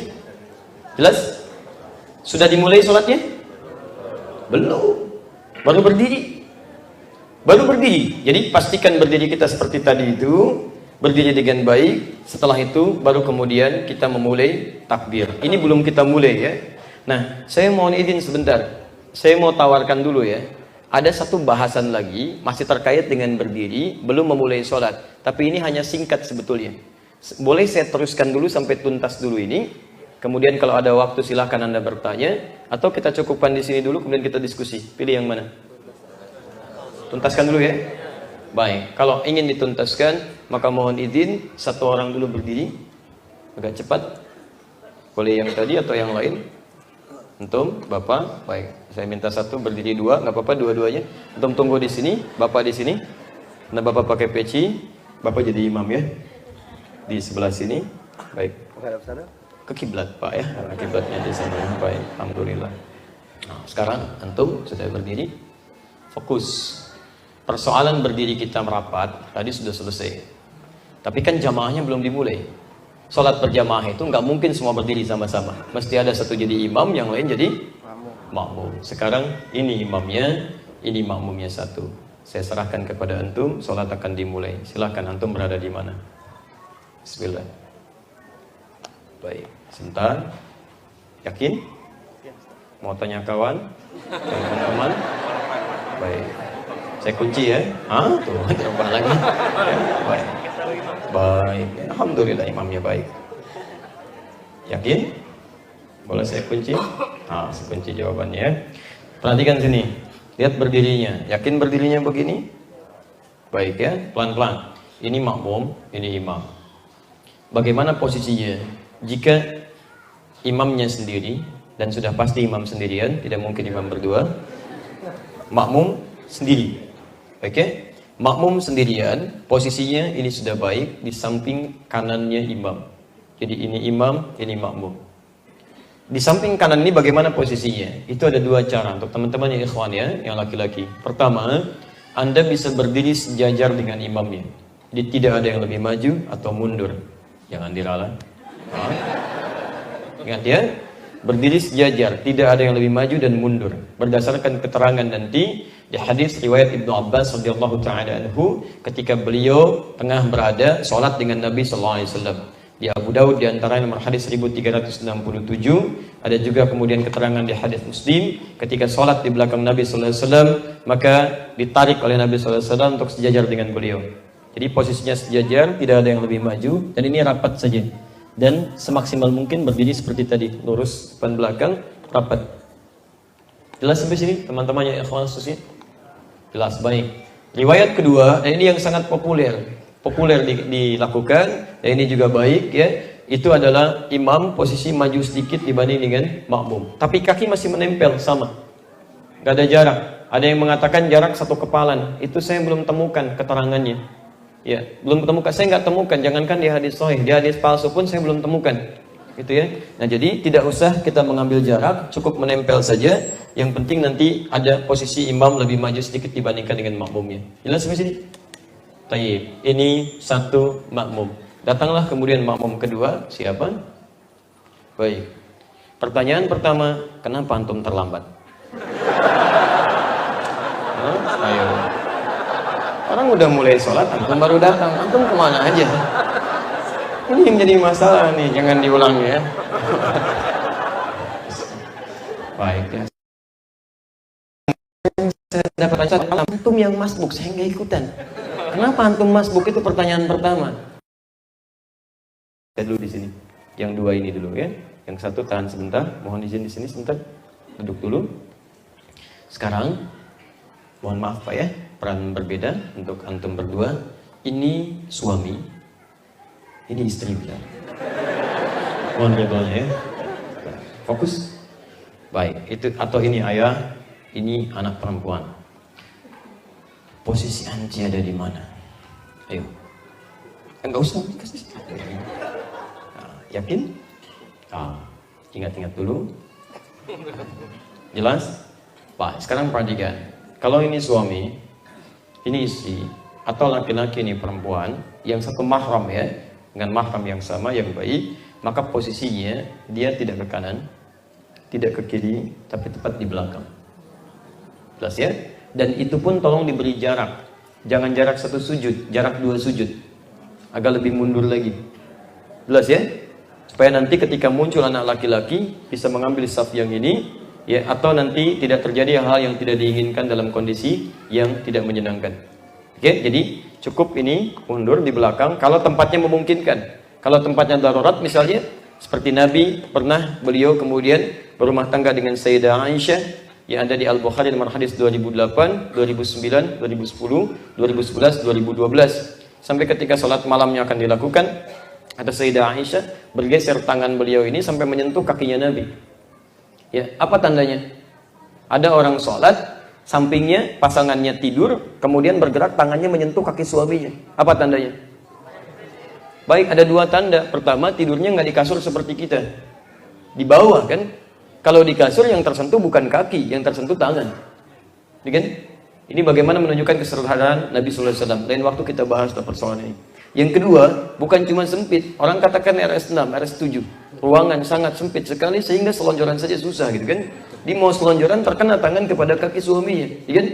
Jelas? Sudah dimulai sholatnya? Belum. Baru berdiri. Baru berdiri. Jadi pastikan berdiri kita seperti tadi itu. Berdiri dengan baik. Setelah itu baru kemudian kita memulai takbir. Ini belum kita mulai ya. Nah, saya mohon izin sebentar. Saya mau tawarkan dulu ya. Ada satu bahasan lagi masih terkait dengan berdiri, belum memulai sholat. Tapi ini hanya singkat sebetulnya. Boleh saya teruskan dulu sampai tuntas dulu ini. Kemudian kalau ada waktu silahkan Anda bertanya. Atau kita cukupkan di sini dulu kemudian kita diskusi. Pilih yang mana? Tuntaskan dulu ya. Baik, kalau ingin dituntaskan maka mohon izin satu orang dulu berdiri. Agak cepat. Boleh yang tadi atau yang lain? Antum, Bapak, baik. Saya minta satu berdiri 2, nggak apa-apa dua-duanya. Antum tunggu di sini, Bapak di sini. Nah, Bapak pakai peci, Bapak jadi imam ya. di sebelah sini. Baik. Ke kiblat Pak ya, karena kiblatnya di sana. Baik, alhamdulillah. Nah, sekarang antum sudah berdiri, fokus. Persoalan berdiri kita merapat tadi sudah selesai. Tapi kan jamaahnya belum dimulai. Sholat berjamaah itu nggak mungkin semua berdiri sama-sama. Mesti ada satu jadi imam, yang lain jadi makmum. Sekarang ini imamnya, ini makmumnya satu. Saya serahkan kepada antum, sholat akan dimulai. Silahkan antum berada di mana. Bismillah. Baik, sebentar. Yakin? Mau tanya kawan? Teman-teman? Baik. Saya kunci ya. Tuh, terubah lagi. Baik. Baik. Alhamdulillah imamnya baik. Yakin? Boleh saya kunci? Saya kunci jawabannya ya. Perhatikan sini. Lihat berdirinya. Yakin berdirinya begini? Baik ya, pelan-pelan. Ini makmum, ini imam. Bagaimana posisinya? Jika imamnya sendiri, dan sudah pasti imam sendirian, tidak mungkin imam berdua. Makmum sendiri. Oke? Makmum sendirian, posisinya ini sudah baik di samping kanannya imam. Jadi ini imam, ini makmum. Di samping kanan ini bagaimana posisinya? Itu ada dua cara untuk teman-teman yang ikhwan ya, yang laki-laki. Pertama, Anda bisa berdiri sejajar dengan imamnya. Jadi tidak ada yang lebih maju atau mundur. Jangan diralat. Ingat ya, berdiri sejajar, tidak ada yang lebih maju dan mundur. Berdasarkan keterangan nanti di hadis riwayat Ibnu Abbas radhiyallahu taala anhu, ketika beliau tengah berada sholat dengan Nabi sallallahu alaihi wasallam. Di Abu Daud di antara nomor hadis 1367, ada juga kemudian keterangan di hadis Muslim ketika sholat di belakang Nabi sallallahu alaihi wasallam, maka ditarik oleh Nabi sallallahu alaihi wasallam untuk sejajar dengan beliau. Jadi posisinya sejajar, tidak ada yang lebih maju, dan ini rapat saja. Dan semaksimal mungkin berdiri seperti tadi, lurus depan belakang, rapat. Jelas sampai sini teman-teman yang ikhwan susi? Jelas, baik. Riwayat kedua, dan ini yang sangat populer dilakukan, dan ini juga baik ya. Itu adalah imam posisi maju sedikit dibanding dengan makmum, tapi kaki masih menempel sama, gak ada jarak. Ada yang mengatakan jarak satu kepalan, itu saya belum temukan keterangannya. Ya, belum temukan, saya nggak temukan. Jangankan di hadis sahih, di hadis palsu pun saya belum temukan, gitu ya. Nah, jadi tidak usah kita mengambil jarak, cukup menempel saja. Yang penting nanti ada posisi imam lebih maju sedikit dibandingkan dengan makmumnya. Jelas sampai sini? Tayyib. Ini satu makmum. Datanglah kemudian makmum kedua, siapa? Baik. Pertanyaan pertama, kenapa antum terlambat? Ayo. Orang udah mulai sholat, antum baru datang. Antum kemana aja? Ini yang jadi masalah nih, jangan diulang ya. Baik ya. Saya dapat tanya, antum yang masbuk, saya nggak ikutan. Kenapa antum masbuk? Itu pertanyaan pertama. Saya dulu di sini. Yang dua ini dulu ya. Yang satu tahan sebentar. Mohon izin di sini sebentar. Duduk dulu. Sekarang, mohon maaf Pak ya, peran berbeda untuk antum berdua. Ini suami, ini istri benar. Mohon ridhonya ya. Fokus. Baik, itu atau ini ayah, ini anak perempuan. Posisi anci ada di mana? Ayo. Enggak usah dikasih. Yakin? Ingat-ingat dulu. Jelas? Pak, sekarang perhatikan. Kalau ini suami, ini istri, atau laki-laki ini perempuan, yang satu mahram ya, dengan mahram yang sama, yang baik, maka posisinya dia tidak ke kanan, tidak ke kiri, tapi tepat di belakang. Jelas ya? Dan itu pun tolong diberi jarak. Jangan jarak satu sujud, jarak dua sujud. Agak lebih mundur lagi. Jelas ya? Supaya nanti ketika muncul anak laki-laki bisa mengambil saf yang ini, ya, atau nanti tidak terjadi hal yang tidak diinginkan dalam kondisi yang tidak menyenangkan. Oke, jadi cukup ini mundur di belakang kalau tempatnya memungkinkan. Kalau tempatnya darurat misalnya, seperti Nabi pernah beliau kemudian berumah tangga dengan Sayyidah Aisyah yang ada di Al-Bukhari nomor hadis 2008, 2009, 2010, 2011, 2012. Sampai ketika sholat malamnya akan dilakukan, ada Sayyidah Aisyah bergeser tangan beliau ini sampai menyentuh kakinya Nabi. Ya, apa tandanya? Ada orang sholat, sampingnya pasangannya tidur, kemudian bergerak tangannya menyentuh kaki suaminya. Apa tandanya? Baik, ada dua tanda. Pertama, tidurnya nggak di kasur seperti kita, di bawah kan. Kalau di kasur yang tersentuh bukan kaki, yang tersentuh tangan. Ya kan? Ini bagaimana menunjukkan kesederhanaan Nabi Sallallahu Alaihi Wasallam. Lain waktu kita bahas persoalan ini. Yang kedua, bukan cuma sempit. Orang katakan RS6, RS7. Ruangan sangat sempit sekali sehingga selonjoran saja susah gitu kan. Dia mau selonjoran terkena tangan kepada kaki suaminya, ya kan?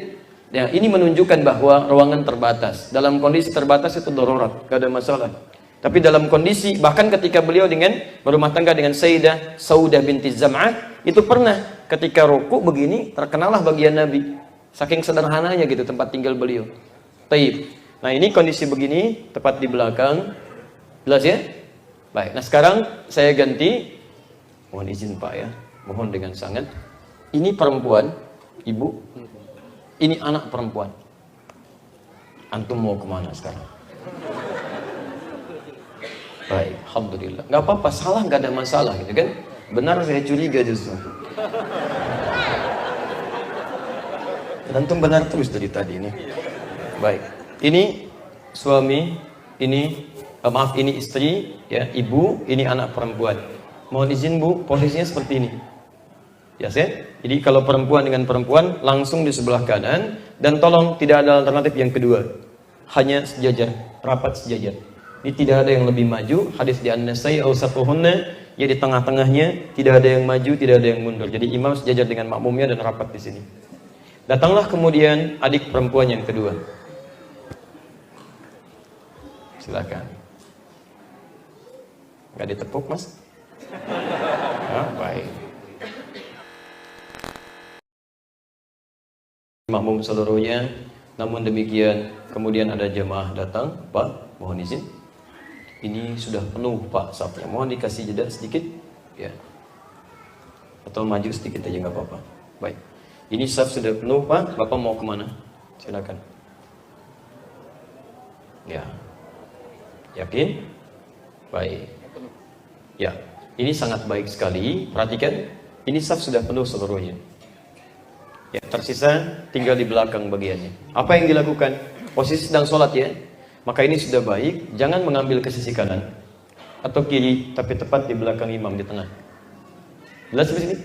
Ya, ini menunjukkan bahwa ruangan terbatas. Dalam kondisi terbatas itu darurat, gak ada masalah. Tapi dalam kondisi, bahkan ketika beliau dengan berumah tangga dengan Sayyidah Saudah binti Zam'ah, itu pernah ketika ruku begini, terkenalah bagian Nabi. Saking sederhananya gitu tempat tinggal beliau. Taib. Nah ini kondisi begini, tepat di belakang. Jelas ya? Baik, nah sekarang saya ganti. Mohon izin Pak ya, mohon dengan sangat. Ini perempuan, ibu. Ini anak perempuan. Antum mau kemana sekarang? Baik, alhamdulillah. Gak apa-apa, salah gak ada masalah gitu kan. Benar saya curiga justru. Antum benar terus dari tadi ini. Baik, ini suami, ini maaf ini istri, ya ibu, ini anak perempuan. Mohon izin Bu, posisinya seperti ini. Ya saya. Jadi kalau perempuan dengan perempuan langsung di sebelah kanan, dan tolong tidak ada alternatif yang kedua. Hanya sejajar, rapat sejajar. Ini tidak ada yang lebih maju. Hadis di An-Nasai awsatuhunna, ya di tengah-tengahnya tidak ada yang maju, tidak ada yang mundur. Jadi imam sejajar dengan makmumnya dan rapat di sini. Datanglah kemudian adik perempuan yang kedua. Silakan. Gak ditepuk Mas? Ah, baik. Makmum seluruhnya. Namun demikian kemudian ada jemaah datang. Pak, mohon izin. Ini sudah penuh Pak safnya. Mohon dikasih jeda sedikit. Ya. Atau maju sedikit aja nggak apa-apa. Baik. Ini saf sudah penuh Pak, Bapak mau kemana? Silakan. Ya. Yakin? Baik. Ya, ini sangat baik sekali. Perhatikan, ini saf sudah penuh seluruhnya. Ya, tersisa tinggal di belakang bagiannya. Apa yang dilakukan? Posisi sedang sholat ya. Maka ini sudah baik. Jangan mengambil ke sisi kanan atau kiri, tapi tepat di belakang imam di tengah. Jelas di sini?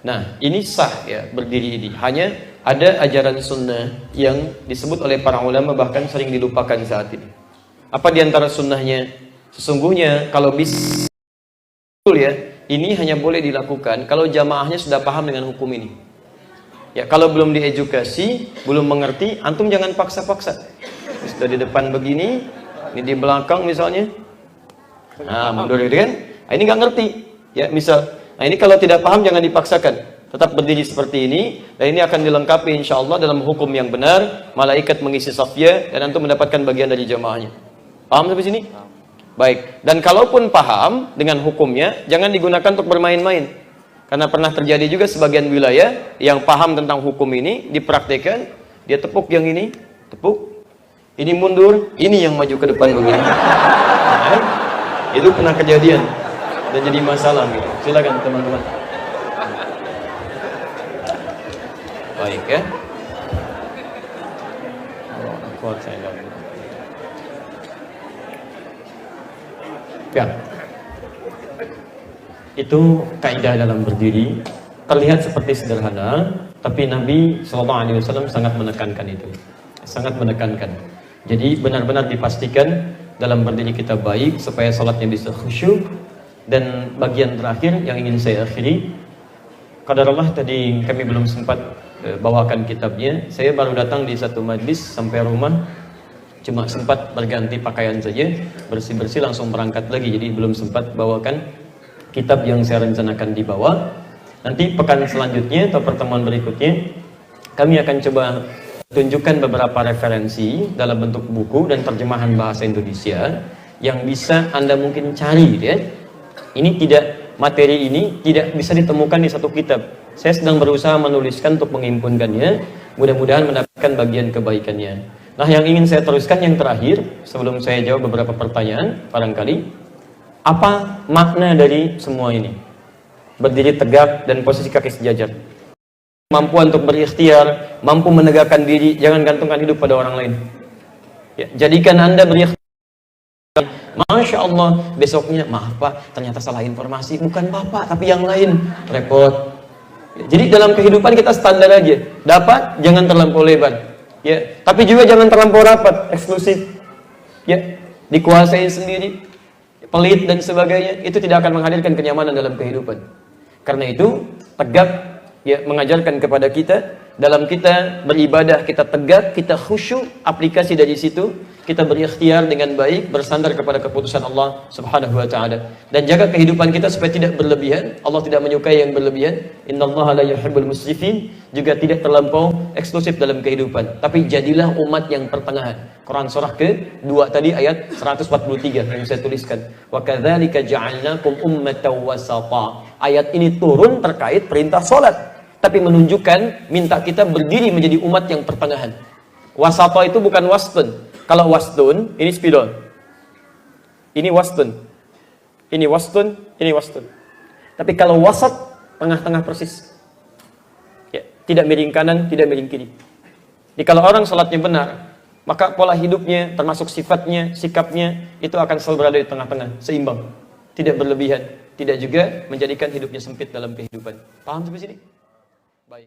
Nah, ini sah ya berdiri ini. Hanya ada ajaran sunnah yang disebut oleh para ulama bahkan sering dilupakan saat ini. Apa diantara sunnahnya? Sesungguhnya kalau bisa ya, ini hanya boleh dilakukan kalau jamaahnya sudah paham dengan hukum ini. Ya, kalau belum diedukasi, belum mengerti, antum jangan paksa-paksa. Sudah di depan begini, ini di belakang misalnya. Nah, mundur gitu kan? Nah, ini nggak ngerti. Ya, misal. Nah, ini kalau tidak paham jangan dipaksakan. Tetap berdiri seperti ini, dan ini akan dilengkapi insya Allah dalam hukum yang benar. Malaikat mengisi safnya dan antum mendapatkan bagian dari jamaahnya. Paham sampai sini? Baik. Dan kalaupun paham dengan hukumnya, jangan digunakan untuk bermain-main. Karena pernah terjadi juga sebagian wilayah yang paham tentang hukum ini dipraktekkan, dia tepuk yang ini, tepuk, ini mundur, ini yang maju ke depan begini. Nah, itu pernah kejadian dan jadi masalah gitu. Silakan teman-teman. Baik ya. Kuat saya enggak. Ya. Itu kaidah dalam berdiri. Terlihat seperti sederhana, tapi Nabi SAW sangat menekankan itu. Sangat menekankan. Jadi benar-benar dipastikan dalam berdiri kita baik supaya salatnya bisa khusyuk. Dan bagian terakhir yang ingin saya akhiri, qadarullah tadi kami belum sempat bawakan kitabnya. Saya baru datang di satu majlis sampai rumah, cuma sempat berganti pakaian saja, bersih-bersih langsung berangkat lagi. Jadi belum sempat bawakan kitab yang saya rencanakan dibawa. Nanti pekan selanjutnya atau pertemuan berikutnya kami akan coba tunjukkan beberapa referensi dalam bentuk buku dan terjemahan bahasa Indonesia yang bisa Anda mungkin cari ya. Materi ini tidak bisa ditemukan di satu kitab. Saya sedang berusaha menuliskan untuk menghimpunkannya, mudah-mudahan mendapatkan bagian kebaikannya. Nah, yang ingin saya teruskan yang terakhir sebelum saya jawab beberapa pertanyaan barangkali, apa makna dari semua ini? Berdiri tegak dan posisi kaki sejajar. Mampu untuk berikhtiar, mampu menegakkan diri, jangan gantungkan hidup pada orang lain. Ya, jadikan Anda berikhtiar Masya Allah, besoknya maaf Pak, ternyata salah informasi, bukan Bapak tapi yang lain, repot. Jadi dalam kehidupan kita standar aja, dapat jangan terlampau lebar, ya. Tapi juga jangan terlampau rapat, eksklusif, ya. Dikuasai sendiri, pelit dan sebagainya, itu tidak akan menghadirkan kenyamanan dalam kehidupan. Karena itu tegak, ya, mengajarkan kepada kita dalam kita beribadah, kita tegak, kita khusyuk, aplikasi dari situ, kita berikhtiar dengan baik, bersandar kepada keputusan Allah Subhanahu wa taala. Dan jaga kehidupan kita supaya tidak berlebihan. Allah tidak menyukai yang berlebihan. Innallaha la yuhibbul musrifin, juga tidak terlampau eksklusif dalam kehidupan. Tapi jadilah umat yang pertengahan. Quran surah ke-2 tadi ayat 143 yang saya tuliskan. Wa kadzalika ja'alnakum ummatan wasata. Ayat ini turun terkait perintah salat, tapi menunjukkan minta kita berdiri menjadi umat yang pertengahan. Wasata itu bukan wastun. Kalau wastun, ini spidol. Ini wastun. Ini wastun, ini wastun. Tapi kalau wasat, tengah-tengah persis. Ya, tidak miring kanan, tidak miring kiri. Jadi kalau orang salatnya benar, maka pola hidupnya, termasuk sifatnya, sikapnya, itu akan selalu berada di tengah-tengah, seimbang. Tidak berlebihan, tidak juga menjadikan hidupnya sempit dalam kehidupan. Paham sampai sini? Baik.